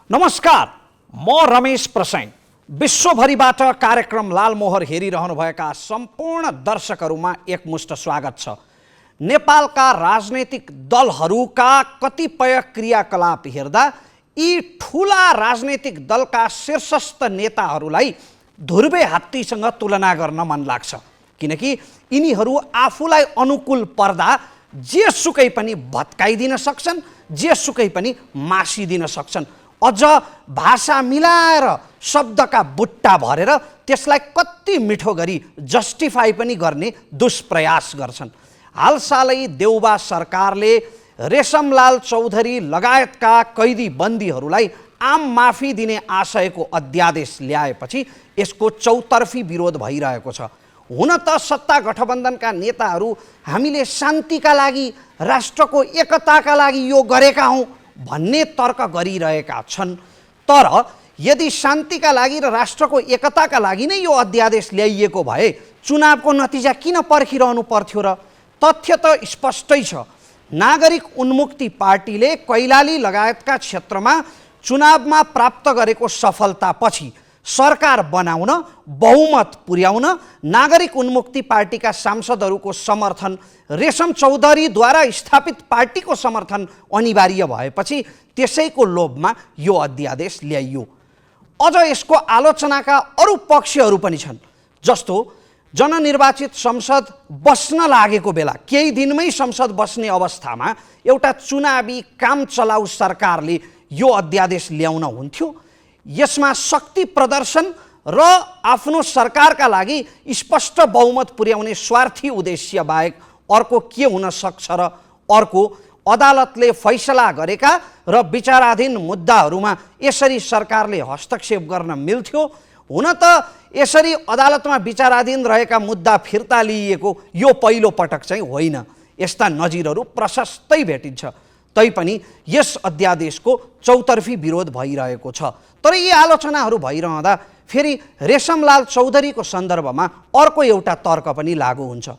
नमस्कार, म रमेश प्रसाईँ। विश्वभरिबाट कार्यक्रम लालमोहर हेरिरहनुभएका सम्पूर्ण दर्शकहरूमा एकमुष्ट स्वागत छ। नेपालका राजनैतिक दलहरूका कतिपय क्रियाकलाप हेर्दा यी ठुला राजनैतिक दलका शीर्षस्थ नेताहरूलाई ध्रुवे हात्तीसँग तुलना गर्न मन लाग्छ, किनकि यिनीहरू आफूलाई अनुकूल पर्दा जेसुकै पनि भत्काइदिन सक्छन्, जेसुकै पनि मासिदिन सक्छन्। अझ भाषा मिलाएर शब्दका बुट्टा भरेर त्यसलाई कति मिठो गरी जस्टिफाई पनि गर्ने दुष्प्रयास गर्छन्। हालसालै देउबा सरकारले रेशमलाल चौधरी लगायतका कैदी बन्दीहरूलाई आम माफी दिने आशयको अध्यादेश ल्याएपछि यसको चौतर्फी विरोध भइरहेको छ। हुन त सत्ता गठबन्धनका नेताहरू हामीले शान्तिका लागि, राष्ट्रको एकताका लागि यो गरेका हौँ भन्ने तर्क गरिरहेका छन्। तर यदि शान्तिका लागि र राष्ट्रको एकताका लागि नै यो अध्यादेश ल्याइएको भए चुनावको नतिजा किन पर्खिरहनु पर्थ्यो र? तथ्य त स्पष्टै छ। नागरिक उन्मुक्ति पार्टीले कैलाली लगायतका क्षेत्रमा चुनावमा प्राप्त गरेको सफलतापछि सरकार बनाउन, बहुमत पुर्याउन नागरिक उन्मुक्ति पार्टीका सांसदहरूको समर्थन, रेशम चौधरीद्वारा स्थापित पार्टीको समर्थन अनिवार्य भएपछि त्यसैको लोभमा यो अध्यादेश ल्याइयो। अझ यसको आलोचनाका अरू पक्षहरू पनि छन्, जस्तो जननिर्वाचित संसद बस्न लागेको बेला, केही दिनमै संसद बस्ने अवस्थामा एउटा चुनावी काम चलाउ सरकारले यो अध्यादेश ल्याउन हुन्थ्यो। यसमा शक्ति प्रदर्शन र आफ्नो सरकारका लागि स्पष्ट बहुमत पुर्याउने स्वार्थी उद्देश्य बाहेक अर्को के हुन सक्छ र? अर्को, अदालतले फैसला गरेका र विचाराधीन मुद्दाहरूमा यसरी सरकारले हस्तक्षेप गर्न मिल्थ्यो? हुन त यसरी अदालतमा विचाराधीन रहेका मुद्दा फिर्ता लिइएको यो पहिलो पटक चाहिँ होइन। यस्ता नजिरहरू प्रशस्तै भेटिन्छ। तैपनि यस अध्यादेशको चौतर्फी विरोध भइरहेको छ। तर यी आलोचनाहरू भइरहँदा फेरि रेशमलाल चौधरीको सन्दर्भमा अर्को एउटा तर्क पनि लागू हुन्छ।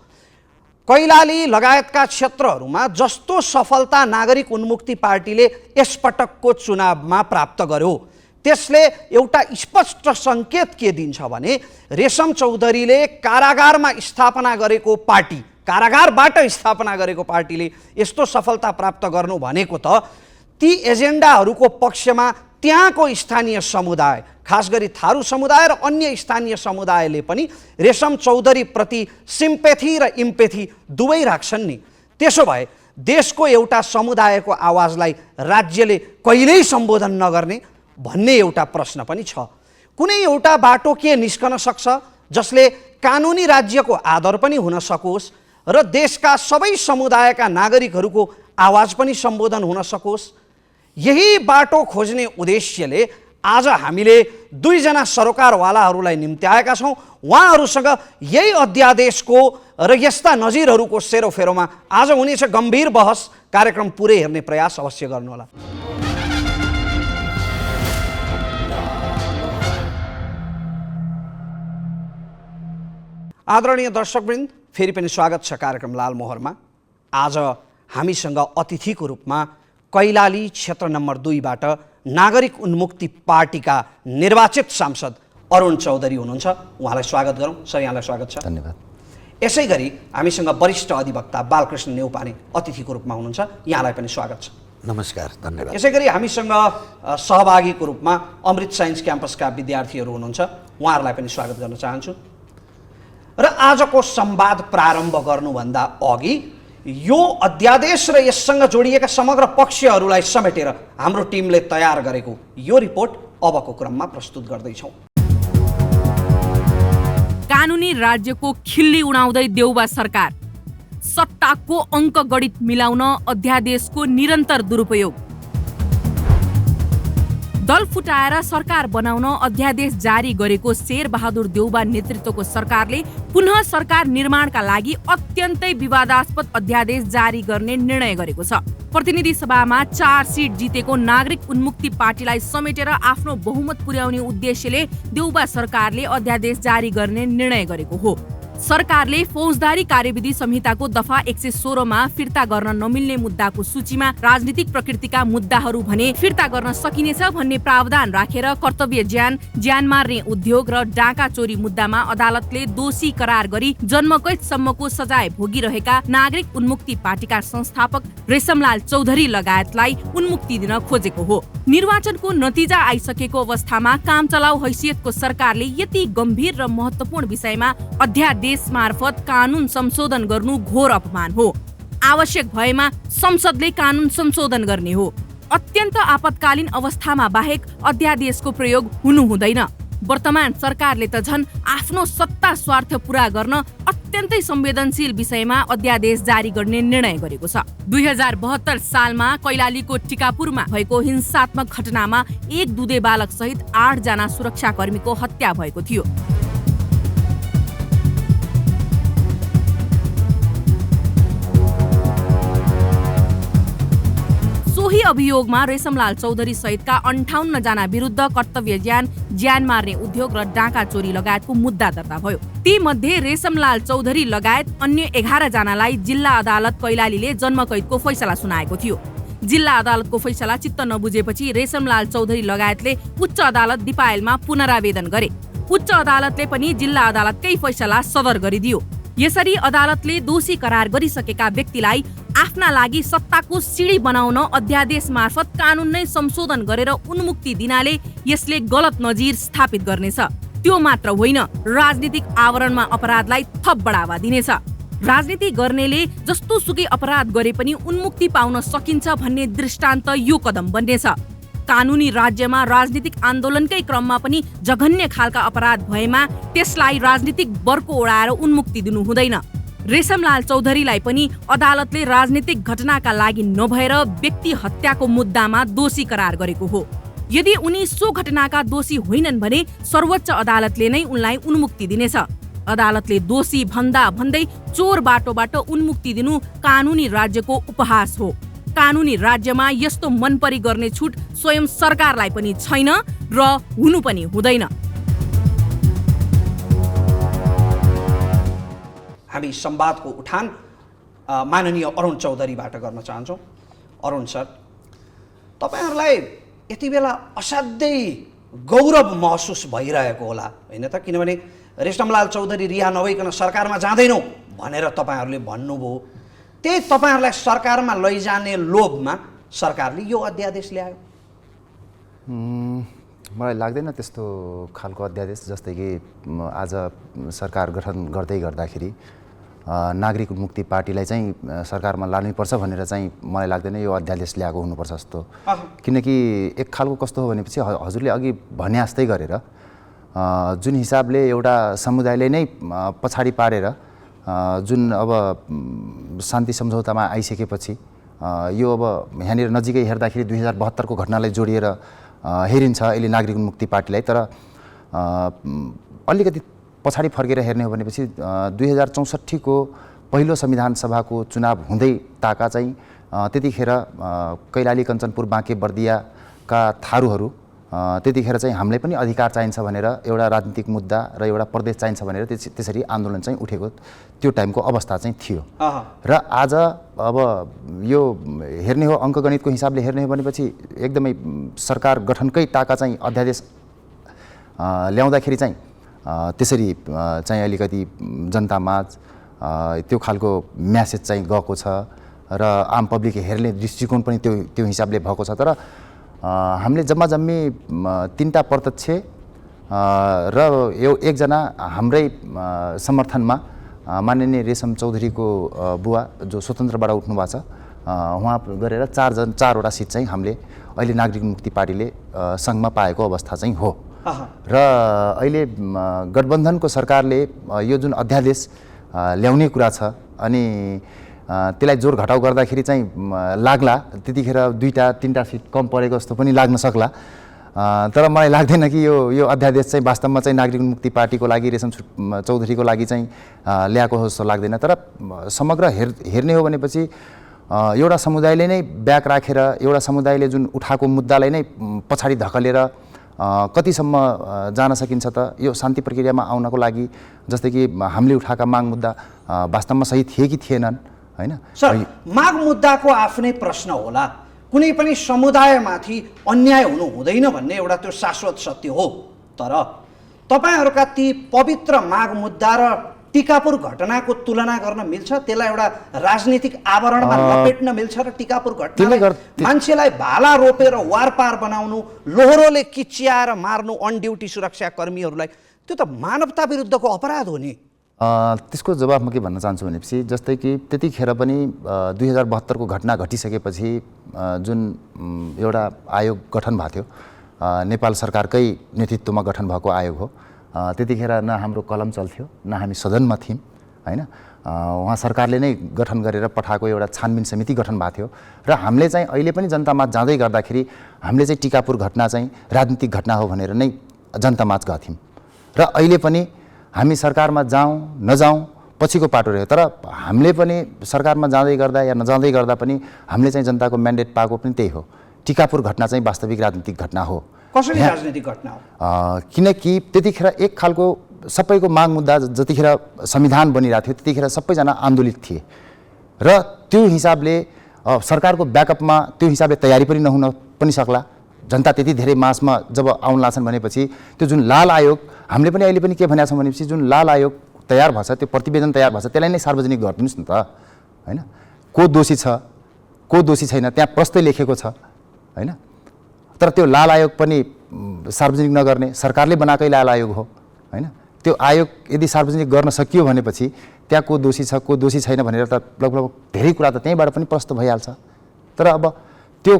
कैलाली लगायतका क्षेत्रहरूमा जस्तो सफलता नागरिक उन्मुक्ति पार्टीले यसपटकको चुनावमा प्राप्त गर्यो, त्यसले एउटा स्पष्ट सङ्केत के दिन्छ भने रेशम चौधरीले कारागारमा स्थापना गरेको पार्टी, कारागारबाट स्थापना गरेको पार्टीले यस्तो सफलता प्राप्त गर्नु भनेको त ती एजेन्डाहरूको पक्षमा त्यहाँको स्थानीय समुदाय, खास गरी थारू समुदाय र अन्य स्थानीय समुदायले पनि रेशम चौधरीप्रति सिम्पेथी र इम्पेथी दुवै राख्छन् नि। त्यसो भए देशको एउटा समुदायको आवाजलाई राज्यले कहिल्यै सम्बोधन नगर्ने भन्ने एउटा प्रश्न पनि छ। कुनै एउटा बाटो के निस्कन सक्छ जसले कानुनी राज्यको आदर पनि हुन सकोस् र देशका सबै समुदायका नागरिकहरूको आवाज पनि सम्बोधन हुन सकोस्? यही बाटो खोज्ने उद्देश्यले आज हामीले दुईजना सरोकारवालाहरूलाई निम्त्याएका छौँ। उहाँहरूसँग यही अध्यादेशको र यस्ता नजिरहरूको सेरोफेरोमा आज हुनेछ गम्भीर बहस। कार्यक्रम पुरै हेर्ने प्रयास अवश्य गर्नुहोला। आदरणीय दर्शकवृन्द, फेरि पनि स्वागत छ कार्यक्रम लालमोहरमा। आज हामीसँग अतिथिको रूपमा कैलाली क्षेत्र नम्बर 2बाट नागरिक उन्मुक्ति पार्टीका निर्वाचित सांसद अरुण चौधरी हुनुहुन्छ। उहाँलाई स्वागत गरौँ। सर, यहाँलाई स्वागत छ। धन्यवाद। यसै गरी हामीसँग वरिष्ठ अधिवक्ता बालकृष्ण नेउपाने अतिथिको रूपमा हुनुहुन्छ। यहाँलाई पनि स्वागत छ। नमस्कार, धन्यवाद। यसै गरी हामीसँग सहभागीको रूपमा अमृत साइन्स क्याम्पसका विद्यार्थीहरू हुनुहुन्छ। उहाँहरूलाई पनि स्वागत गर्न चाहन्छु। र आजको संवाद प्रारम्भ गर्नुभन्दा अघि यो अध्यादेश र यससँग जोडिएका समग्र पक्षहरूलाई समेटेर हाम्रो टिमले तयार गरेको यो रिपोर्ट अबको क्रममा प्रस्तुत गर्दैछौँ। कानुनी राज्यको खिल्ली उडाउँदै देउबा सरकार, सत्ताको अङ्क गणित मिलाउन अध्यादेशको निरन्तर दुरुपयोग, दल फुटाएर सरकार बनाउन अध्यादेश जारी गरेको शेरबहादुर देउबा नेतृत्वको सरकारले पुनः सरकार निर्माणका लागि अत्यन्तै विवादास्पद अध्यादेश जारी गर्ने निर्णय गरेको छ। प्रतिनिधि सभामा 4 सिट जितेको नागरिक उन्मुक्ति पार्टीलाई समेटेर आफ्नो बहुमत पुर्याउने उद्देश्यले देउबा सरकारले अध्यादेश जारी गर्ने निर्णय गरेको हो। सरकारले फौजदारी कार्यविधि संहिताको दफा 116 मा फिर्ता गर्न नमिल्ने मुद्दाको सूचीमा राजनीतिक प्रकृतिका मुद्दाहरू भने फिर्ता गर्न सकिनेछ भन्ने प्रावधान राखेर कर्तव्य ज्यान मार्ने उद्योग र डाका चोरी मुद्दामा अदालतले दोषी करार गरी जन्मकैदसम्मको सजाय भोगिरहेका नागरिक उन्मुक्ति पार्टीका संस्थापक रेशमलाल चौधरी लगायतलाई उन्मुक्ति दिन खोजेको हो। निर्वाचनको नतिजा आइसकेको अवस्थामा काम चलाउ हैसियतको सरकारले यति गम्भीर र महत्त्वपूर्ण विषयमा अध्यादेश मार्फत कानून संशोधन गर्नु घोर अपमान हो। आवश्यक भएमा संसदले कानून संशोधन गर्ने हो। अत्यन्त आपतकालीन अवस्थामा बाहेक अध्यादेशको प्रयोग हुनु हुँदैन। वर्तमान सरकारले त झन् आफ्नो सत्ता स्वार्थ पूरा गर्न अत्यन्तै संवेदनशील विषयमा अध्यादेश जारी गर्ने निर्णय गरेको छ। 2072 सालमा कैलालीको टिकापुरमा भएको हिंसात्मक घटनामा एक दुधे बालक सहित 8 जना सुरक्षाकर्मीको हत्या भएको थियो। सोही अभियोगमा रेशमलाल चौधरी सहितका 58 जना विरुद्ध कर्तव्य ज्यान मार्ने उद्योग र डाका चोरी लगायतको मुद्दा दर्ता भयो। ती मध्ये रेशमलाल चौधरी लगायत अन्य 11 जनालाई जिल्ला अदालत कैलालीले जन्मकैदको फैसला सुनाएको थियो। जिल्ला अदालतको फैसला चित्त नबुझेपछि रेशमलाल चौधरी लगायतले उच्च अदालत दिपायलमा पुनरावेदन गरे। उच्च अदालतले पनि जिल्ला अदालतकै फैसला सदर गरिदियो। यसरी अदालतले दोषी करार गरिसकेका व्यक्तिलाई आफ्ना लागि सत्ताको सिडी बनाउन अध्यादेश मार्फत कानून नै संशोधन गरेर उन्मुक्ति दिनाले यसले गलत नजिर स्थापित गर्नेछ। त्यो मात्र होइन, राजनीतिक आवरणमा अपराधलाई थप बढावा दिनेछ। राजनीति गर्नेले जस्तो सुकै अपराध गरे पनि उन्मुक्ति पाउन सकिन्छ भन्ने दृष्टान्त यो कदम बन्नेछ। कानुनी राज्यमा राजनीतिक आन्दोलनकै क्रममा पनि जघन्य खालका अपराध भएमा त्यसलाई राजनीतिक बर्को ओढाएर उन्मुक्ति दिनु हुँदैन। रेशमलाल चौधरीलाई पनि अदालतले राजनीतिक घटनाका लागि नभएर व्यक्ति हत्याको मुद्दामा दोषी करार गरेको हो। यदि उनी सो घटनाका दोषी होइनन् भने सर्वोच्च अदालतले नै उनलाई उन्मुक्ति दिनेछ। अदालतले दोषी भन्दा भन्दै चोर बाटोबाट उन्मुक्ति दिनु कानुनी राज्यको उपहास हो। कानुनी राज्यमा यस्तो मनपरी गर्ने छुट स्वयं सरकारलाई पनि छैन र हुनु पनि हुँदैन। हामी संवादको उठान माननीय अरुण चौधरीबाट गर्न चाहन्छौँ। अरुण सर, तपाईहरुलाई यति बेला असाध्यै गौरव महसुस भइरहेको होला हैन त? किनभने रेशमलाल चौधरी रिहा नभइकन सरकारमा जाँदैनौ भनेर तपाईहरुले भन्नुभयो। त्यही तपाईहरुलाई सरकारमा लैजाने लोभमा सरकारले यो अध्यादेश ल्यायो। मलाई लाग्दैन त्यस्तो खालको अध्यादेश। जस्तै कि आज सरकार गठन गर्दाखेरि नागरिक उन्मुक्ति पार्टीलाई चाहिँ सरकारमा लानुपर्छ भनेर चाहिँ मलाई लाग्दैन यो अध्यादेश ल्याएको हुनुपर्छ जस्तो। किनकि एक खालको कस्तो हो भनेपछि हजुरले अघि भने जस्तै गरेर जुन हिसाबले एउटा समुदायले नै पछाडि पारेर जुन अब शान्ति सम्झौतामा आइसकेपछि यो अब यहाँनिर नजिकै हेर्दाखेरि 2072 को घटनालाई जोडिएर हेरिन्छ अहिले नागरिक उन्मुक्ति पार्टीलाई। तर अलिकति पछाडि फर्केर हेर्ने हो भनेपछि 2064 को पहिलो संविधान सभाको चुनाव हुँदै ताका चाहिँ त्यतिखेर कैलाली कञ्चनपुर बाँके बर्दियाका थारूहरू त्यतिखेर चाहिँ हामीलाई पनि अधिकार चाहिन्छ भनेर एउटा राजनीतिक मुद्दा र एउटा प्रदेश चाहिन्छ भनेर त्यसरी आन्दोलन चाहिँ उठेको त्यो टाइमको अवस्था चाहिँ थियो। र आज अब यो हेर्ने हो अङ्कगणितको हिसाबले हेर्ने हो भनेपछि एकदमै सरकार गठनकै टाका चाहिँ अध्यादेश ल्याउँदाखेरि चाहिँ त्यसरी चाहिँ अलिकति जनतामाझ त्यो खालको म्यासेज चाहिँ गएको छ र आम पब्लिक हेर्ने दृष्टिकोण पनि त्यो हिसाबले भएको छ। तर हामीले जम्मा जम्मी 3टा प्रत्यक्ष र एकजना हाम्रै समर्थनमा माननीय रेशम चौधरीको बुवा जो स्वतन्त्रबाट उठ्नु भएको छ उहाँ गरेर 4वटा सिट चाहिँ हामीले अहिले नागरिक मुक्ति पार्टीले सङ्घमा पाएको अवस्था चाहिँ हो। र अहिले गठबन्धनको सरकारले यो जुन अध्यादेश ल्याउने कुरा छ अनि त्यसलाई जोर घटाउ गर्दाखेरि चाहिँ लाग्ला त्यतिखेर 2-3टा सिट कम परेको जस्तो पनि लाग्न सक्ला। तर मलाई लाग्दैन कि यो अध्यादेश चाहिँ वास्तवमा चाहिँ नागरिक मुक्ति पार्टीको लागि रेशम चौधरीको लागि चाहिँ ल्याएको जस्तो लाग्दैन। तर समग्र हेर्ने हो भनेपछि एउटा समुदायले नै ब्याक राखेर एउटा समुदायले जुन उठाएको मुद्दालाई नै पछाडि धकेलेर कतिसम्म जान सकिन्छ त यो शान्ति प्रक्रियामा आउनको लागि, जस्तै कि हामीले उठाएका माग मुद्दा वास्तवमा सही थिए कि थिएनन्, होइन? सर, माग मुद्दाको आफ्नै प्रश्न होला, कुनै पनि समुदायमाथि अन्याय हुनु हुँदैन भन्ने एउटा त्यो शाश्वत सत्य हो। तर तपाईँहरूका ती पवित्र माग मुद्दा र टिकापुर घटनाको तुलना गर्न मिल्छ? त्यसलाई एउटा राजनीतिक आवरणमा लपेट्न मिल्छ र टिकापुर घटनालाई मान्छेलाई भाला रोपेर वारपार बनाउनु, लोहोरोले किच्याएर मार्नु अन ड्युटी सुरक्षा कर्मीहरूलाई, त्यो त मानवता विरुद्धको अपराध हो नि। त्यसको जवाब म के भन्न चाहन्छु भनेपछि, जस्तै कि त्यतिखेर पनि 2072 को घटना घटिसकेपछि जुन एउटा आयोग गठन भएको थियो, नेपाल सरकारकै नेतृत्वमा गठन भएको आयोग हो, त्यतिखेर न हाम्रो कलम चल्थ्यो, न हामी सदनमा थियौँ, होइन? उहाँ सरकारले नै गठन गरेर पठाएको एउटा छानबिन समिति गठन भएको थियो र हामीले चाहिँ अहिले पनि जनतामाझ जाँदै गर्दाखेरि हामीले चाहिँ टिकापुर घटना चाहिँ राजनीतिक घटना हो भनेर नै जनतामाझ गएको थियौँ र अहिले पनि हामी सरकारमा जाउँ नजाउँ पछिको पाटो रह्यो। तर हामीले पनि सरकारमा जाँदै गर्दा या नजाँदै गर्दा पनि हामीले चाहिँ जनताको म्यान्डेट पाएको पनि त्यही हो, टिकापुर घटना चाहिँ वास्तविक राजनीतिक घटना हो। कसरी राजनीतिक घटना हो? किनकि त्यतिखेर एक खालको सबैको माग मुद्दा जतिखेर संविधान बनिरहेको थियो त्यतिखेर सबैजना आन्दोलित थिए र त्यो हिसाबले सरकारको ब्याकअपमा त्यो हिसाबले तयारी पनि नहुन पनि सक्ला। जनता त्यति धेरै मासमा जब आउन लाग्छन् भनेपछि त्यो जुन लाल आयोग, हामीले पनि अहिले पनि के भनेका छौँ भनेपछि जुन लाल आयोग तयार भएको छ, त्यो प्रतिवेदन तयार भएको छ, त्यसलाई नै सार्वजनिक गरिदिनुहोस् न त, होइन? को दोषी छ को दोषी छैन त्यहाँ प्रस्तै लेखेको छ, होइन? तर त्यो लाल आयोग पनि सार्वजनिक नगर्ने, सरकारले बनाएकै लाल आयोग हो, होइन? त्यो आयोग यदि सार्वजनिक गर्न सकियो भनेपछि त्यहाँ को दोषी छ को दोषी छैन भनेर त लगभग धेरै कुरा त त्यहीँबाट पनि प्रष्ट भइहाल्छ। तर अब त्यो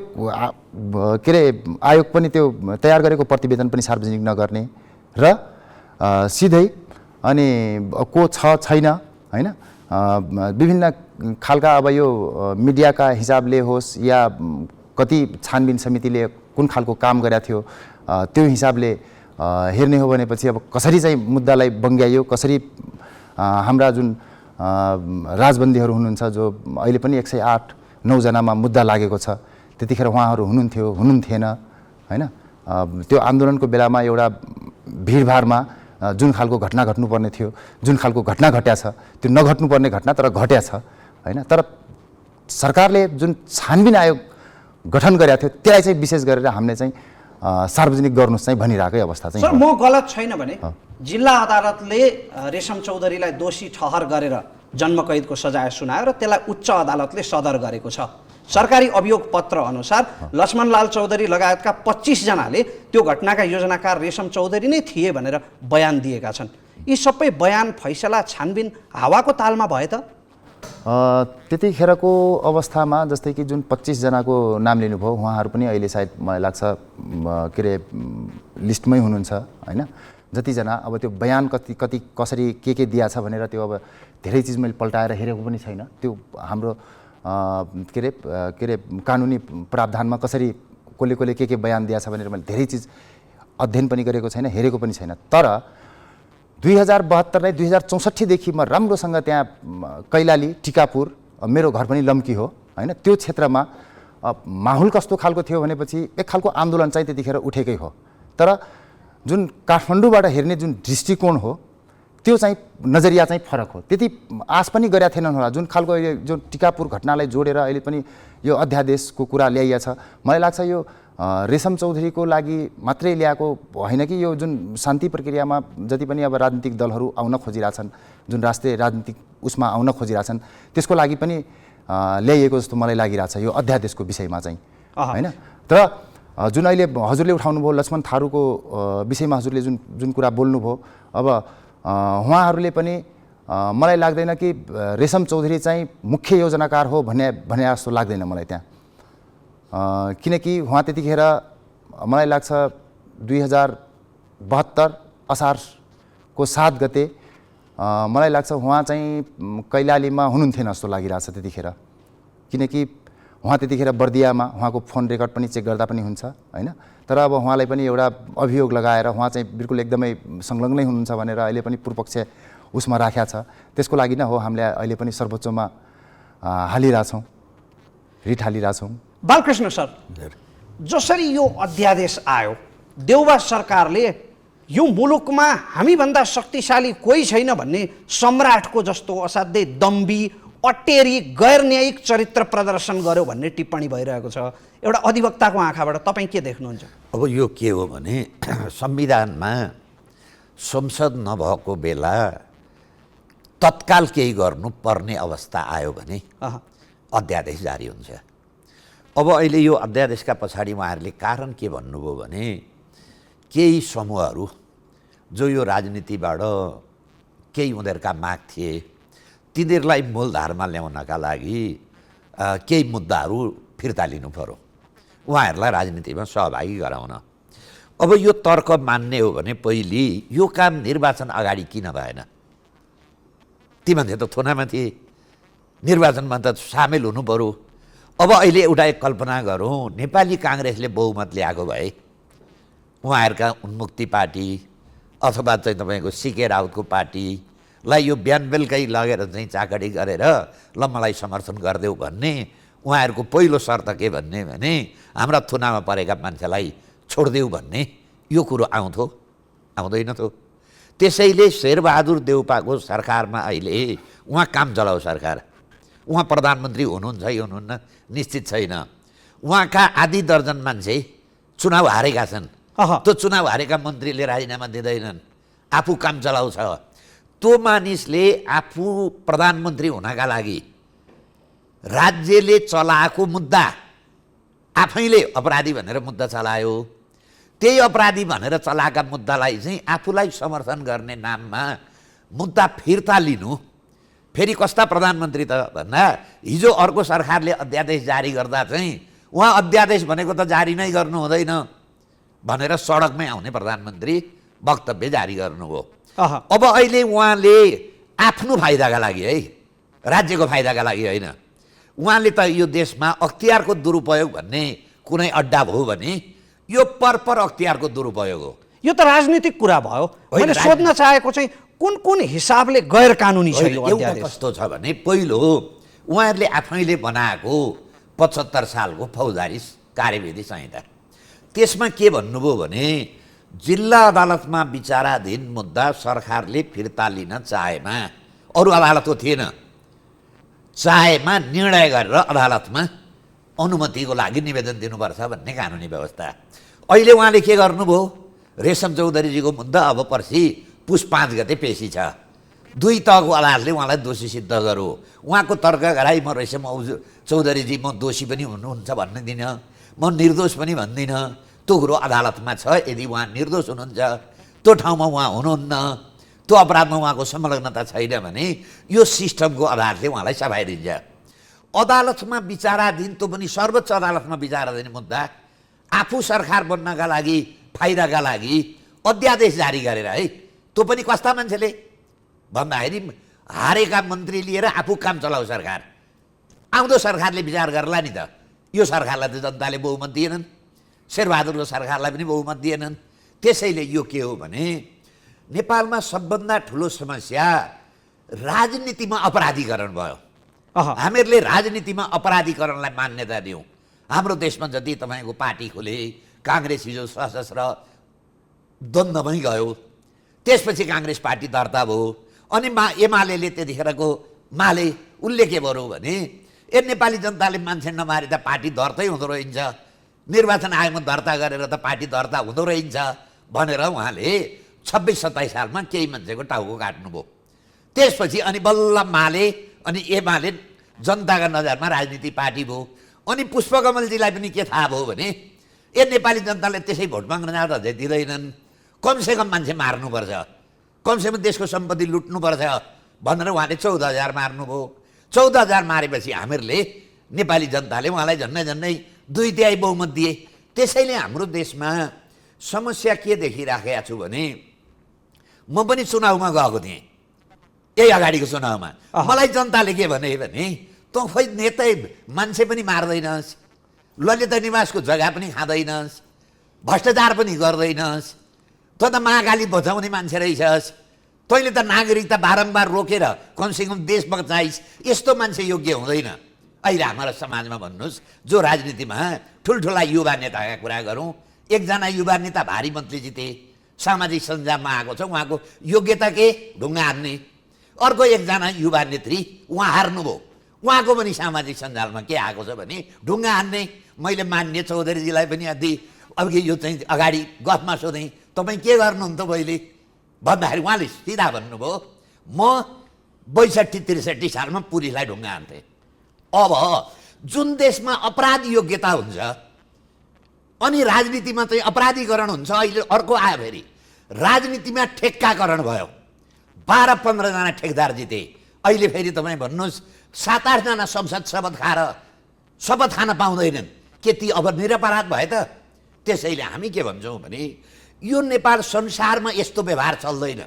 के अरे आयोग पनि त्यो तयार गरेको प्रतिवेदन पनि सार्वजनिक नगर्ने र सिधै अनि को छ छैन, होइन? विभिन्न खालका अब यो मिडियाका हिसाबले होस् या कति छानबिन समितिले कुन खालको काम गरेको थियो त्यो हिसाबले हेर्ने हो भनेपछि अब कसरी चाहिँ मुद्दालाई बङ्ग्याइयो, कसरी हाम्रा जुन राजबन्दीहरू हुनुहुन्छ जो अहिले पनि 108-9 जनामा मुद्दा लागेको छ, त्यतिखेर उहाँहरू हुनुहुन्थ्यो हुनुहुन्थेन, होइन? त्यो आन्दोलनको बेलामा एउटा भिडभाडमा जुन खालको घटना घट्नुपर्ने थियो, जुन खालको घटना घट्या छ, त्यो नघट्नुपर्ने घटना तर घट्या छ, होइन? तर सरकारले जुन छानबिन आयोग गठन गरेको थियो त्यसलाई चाहिँ विशेष गरेर हामीले चाहिँ सार्वजनिक गर्नुहोस् चाहिँ भनिरहेकै अवस्था चाहिँ। सर, म गलत छैन भने जिल्ला अदालतले रेशम चौधरीलाई दोषी ठहर गरेर जन्मकैदको सजाय सुनायो र त्यसलाई उच्च अदालतले सदर गरेको छ। सरकारी अभियोग पत्र अनुसार लक्ष्मणलाल चौधरी लगायतका 25 जनाले त्यो घटनाका योजनाकार रेशम चौधरी नै थिए भनेर बयान दिएका छन्। यी सबै बयान, फैसला, छानबिन हावाको तालमा भए त? त्यतिखेरको अवस्थामा जस्तै कि जुन 25 जनाको नाम लिनुभयो उहाँहरू पनि अहिले सायद मलाई लाग्छ के अरे लिस्टमै हुनुहुन्छ, होइन? जतिजना अब त्यो बयान कति कसरी के दिएछ भनेर त्यो अब धेरै चिज मैले पल्टाएर हेरेको पनि छैन। त्यो हाम्रो के अरे कानुनी प्रावधानमा कसरी कसले के बयान दिएछ भनेर मैले धेरै चिज अध्ययन पनि गरेको छैन, हेरेको पनि छैन। तर 2072 नै 2064 देखि म राम्रोसँग त्यहाँ कैलाली टिकापुर, मेरो घर पनि लम्की हो, होइन? त्यो क्षेत्रमा माहौल कस्तो खालको थियो भनेपछि एक खालको आन्दोलन चाहिँ त्यतिखेर उठेकै हो। तर जुन काठमाडौँबाट हेर्ने जुन दृष्टिकोण हो त्यो चाहिँ नजरिया चाहिँ फरक हो। त्यति आश पनि गरेका थिएनन् होला। जुन खालको जुन टिकापुर घटनालाई जोडेर अहिले पनि यो अध्यादेशको कुरा ल्याइएको छ, मलाई लाग्छ यो रेशम चौधरीको लागि मात्रै ल्याएको होइन कि यो जुन शान्ति प्रक्रियामा जति पनि अब राजनीतिक दलहरू आउन खोजिरहेछन्, जुन राष्ट्रिय राजनीतिक उसमा आउन खोजिरहेछन्, त्यसको लागि पनि ल्याइएको जस्तो मलाई लागिरहेछ यो अध्यादेशको विषयमा चाहिँ, होइन? तर जुन अहिले हजुरले उठाउनुभयो लक्ष्मण थारूको विषयमा हजुरले जुन कुरा बोल्नुभयो, अब उहाँहरूले पनि मलाई लाग्दैन कि रेशम चौधरी चाहिँ मुख्य योजनाकार हो भने जस्तो लाग्दैन मलाई त्यहाँ। किनकि उहाँ त्यतिखेर मलाई लाग्छ 2072 असारको 7 गते मलाई लाग्छ उहाँ चाहिँ कैलालीमा हुनुहुन्थेन जस्तो लागिरहेछ त्यतिखेर। किनकि उहाँ त्यतिखेर बर्दियामा, उहाँको फोन रेकर्ड पनि चेक गर्दा पनि हुन्छ, होइन? तर अब उहाँलाई पनि एउटा अभियोग लगाएर उहाँ चाहिँ बिल्कुल एकदमै संलग्नै हुनुहुन्छ भनेर अहिले पनि पूर्वपक्ष उसमा राखेको छ। त्यसको लागि नै हो हामीले अहिले पनि सर्वोच्चमा हालिरहेछौँ, रिट हालिरहेछौँ। बालकृष्ण सर, जसरी यो अध्यादेश आयो देउबा सरकारले यो मुलुकमा हामीभन्दा शक्तिशाली कोही छैन भन्ने सम्राटको जस्तो असाध्यै दम्बी अटेरी गैर न्यायिक चरित्र प्रदर्शन गर्यो भन्ने टिप्पणी भइरहेको छ। एउटा अधिवक्ताको आँखाबाट तपाईँ के देख्नुहुन्छ? अब यो के हो भने संविधानमा संसद नभएको बेला तत्काल केही गर्नुपर्ने अवस्था आयो भने अध्यादेश जारी हुन्छ। अब अहिले यो अध्यादेशका पछाडि उहाँहरूले कारण के भन्नुभयो भने केही समूहहरू जो यो राजनीतिबाट केही उनीहरूका माग थिए तिनीहरूलाई मूलधारमा ल्याउनका लागि केही मुद्दाहरू फिर्ता लिनु पर्यो, उहाँहरूलाई राजनीतिमा सहभागी गराउन। अब यो तर्क मान्ने हो भने पहिले यो काम निर्वाचन अगाडि किन भएन? ती मान्छे त थुनामा थिए, निर्वाचनमा त सामेल हुनु पर्यो। अब अहिले एउटा एक कल्पना गरौँ, नेपाली काङ्ग्रेसले बहुमत ल्याएको भए उहाँहरूका उन्मुक्ति पार्टी अथवा चाहिँ तपाईँको सिके राउतको पार्टीलाई यो बिहान बेलुकै लगेर चाहिँ चाकडी गरेर ल मलाई समर्थन गरिदेऊ भन्ने उहाँहरूको पहिलो शर्त के भन्ने भने हाम्रा थुनामा परेका मान्छेलाई छोडिदेऊ भन्ने यो कुरो आउँथ्यो? आउँदैन थियो। त्यसैले शेरबहादुर देउपाको सरकारमा अहिले उहाँ काम चलाउ सरकार, उहाँ प्रधानमन्त्री हुनुहुन्छ कि हुनुहुन्न निश्चित छैन। उहाँका आधी दर्जन मान्छे चुनाव हारेका छन्। त्यो चुनाव हारेका मन्त्रीले राजीनामा दिँदैनन्, आफू काम चलाउँछ। त्यो मानिसले आफू प्रधानमन्त्री हुनका लागि राज्यले चलाएको मुद्दा आफैले अपराधी भनेर मुद्दा चलायो। त्यही अपराधी भनेर चलाएका मुद्दालाई चाहिँ आफूलाई समर्थन गर्ने नाममा मुद्दा फिर्ता लिनु। फेरि कस्ता प्रधानमन्त्री त भन्दा हिजो अर्को सरकारले अध्यादेश जारी गर्दा चाहिँ उहाँ अध्यादेश भनेको त जारी नै गर्नु हुँदैन भनेर सडकमै आउने प्रधानमन्त्री वक्तव्य जारी गर्नुभयो। अब अहिले उहाँले आफ्नो फाइदाका लागि है, राज्यको फाइदाका लागि होइन, उहाँले त यो देशमा अख्तियारको दुरुपयोग भन्ने कुनै अड्डा भयो भने यो परपर अख्तियारको दुरुपयोग हो। यो त राजनीतिक कुरा भयो। मैले सोध्न चाहेको चाहिँ कुन कुन हिसाबले गैर कानुनी छ यो अध्यादेश? कस्तो छ भने पहिलो उहाँहरूले आफैले बनाएको 75 सालको फौजदारी कार्यविधि संहिता, त्यसमा के भन्नुभयो भने जिल्ला अदालतमा विचाराधीन मुद्दा सरकारले फिर्ता लिन चाहेमा, अरू अदालतको थिएन, चाहेमा निर्णय गरेर अदालतमा अनुमतिको लागि निवेदन दिनुपर्छ भन्ने कानुनी व्यवस्था। अहिले उहाँले के गर्नुभयो? रेशम चौधरीजीको मुद्दा अब पर्सि पुस 5 गते पेशी छ। 2 तहको अदालतले उहाँलाई दोषी सिद्ध गर्यो। उहाँको तर्क गराई म रेशम चौधरीजी म दोषी पनि हुनुहुन्छ भन्ने दिन, म निर्दोष पनि भन्दिनँ। त्यो कुरो अदालतमा छ। यदि उहाँ निर्दोष हुनुहुन्छ, त्यो ठाउँमा उहाँ हुनुहुन्न, त्यो अपराधमा उहाँको संलग्नता छैन भने यो सिस्टमको अदालतले उहाँलाई सफाइदिन्छ। अदालतमा विचाराधीन, त्यो पनि सर्वोच्च अदालतमा विचाराधीन मुद्दा आफू सरकार बन्नका लागि फाइदाका लागि अध्यादेश जारी गरेर है, त्यो पनि कस्ता मान्छेले भन्दाखेरि हारेका मन्त्री लिएर आफू काम चलाउ सरकार। आउँदो सरकारले विचार गर्ला नि त। यो सरकारलाई त जनताले बहुमत दिएनन्, शेरबहादुरको सरकारलाई पनि बहुमत दिएनन्। त्यसैले यो के हो भने नेपालमा सबभन्दा ठुलो समस्या राजनीतिमा अपराधीकरण भयो। हामीहरूले राजनीतिमा अपराधीकरणलाई मान्यता दियौँ। हाम्रो देशमा जति तपाईँको पार्टी खुले, काङ्ग्रेस हिजो सशस्त्र द्वन्द्वमै गयो, त्यसपछि काङ्ग्रेस पार्टी दर्ता भयो, अनि एमाले त्यतिखेरको माले उसले के गर्यो भने नेपाली जनताले मान्छे नमारे त पार्टी दर्तै हुँदो रहेछ, निर्वाचन आयोगमा दर्ता गरेर त पार्टी दर्ता हुँदो रहेछ भनेर उहाँले 26-27 सालमा केही मान्छेको टाउको काट्नुभयो। त्यसपछि अनि बल्ल माले अनि एमाले जनताका नजरमा राजनीति पार्टी भयो। अनि पुष्पकमलजीलाई पनि के थाहा भयो भने नेपाली जनताले त्यसै भोट माग्न जाँदा अझै दिँदैनन्, कमसेकम मान्छे मार्नुपर्छ, कमसेकम देशको सम्पत्ति लुट्नुपर्छ भनेर उहाँले 14,000 मार्नुभयो। 14,000 मारेपछि हामीहरूले नेपाली जनताले उहाँलाई झन्डै 2/3 बहुमत दिए। त्यसैले हाम्रो देशमा समस्या के देखिराखेको छु भने म पनि चुनावमा गएको थिएँ, यही अगाडिको चुनावमा। मलाई जनताले के भने तँ खोइ नेतै मान्छे पनि मार्दैनस्, ललिता निवासको जग्गा पनि खाँदैनस्, भ्रष्टाचार पनि गर्दैनस्, तँ त महाकाली बचाउने मान्छे रहेछस्, तैँले त नागरिकता बारम्बार रोकेर कमसेकम देश बचाइस्, यस्तो मान्छे योग्य हुँदैन। अहिले हाम्रो समाजमा भन्नुहोस्, जो राजनीतिमा ठुल्ठुला युवा नेताका कुरा गरौँ, एकजना युवा नेता भारी मन्त्री जिते, सामाजिक सञ्जालमा आएको छ, उहाँको योग्यता के? ढुङ्गा हान्ने। अर्को एकजना युवा नेत्री उहाँ हार्नुभयो, उहाँको पनि सामाजिक सञ्जालमा के आएको छ भने ढुङ्गा हान्ने। मैले मान्य चौधरीजीलाई पनि अघि यो चाहिँ अगाडि गफमा सोधेँ, तपाईँ के गर्नुहुन्थ्यो पहिले भन्दाखेरि उहाँले सिधा भन्नुभयो, म 62-63 सालमा पुलिसलाई ढुङ्गा हान्थेँ। अब जुन देशमा अपराध योग्यता हुन्छ अनि राजनीतिमा चाहिँ अपराधीकरण हुन्छ, अहिले अर्को आयो फेरि राजनीतिमा ठेक्काकरण भयो। 12-15 जना ठेकदार जिते। अहिले फेरि तपाईँ भन्नुहोस् 7-8 जना संसद शपथ खान पाउँदैनन्। के ती अब निरपराध भए त? त्यसैले हामी के भन्छौँ भने यो नेपाल संसारमा यस्तो व्यवहार चल्दैन,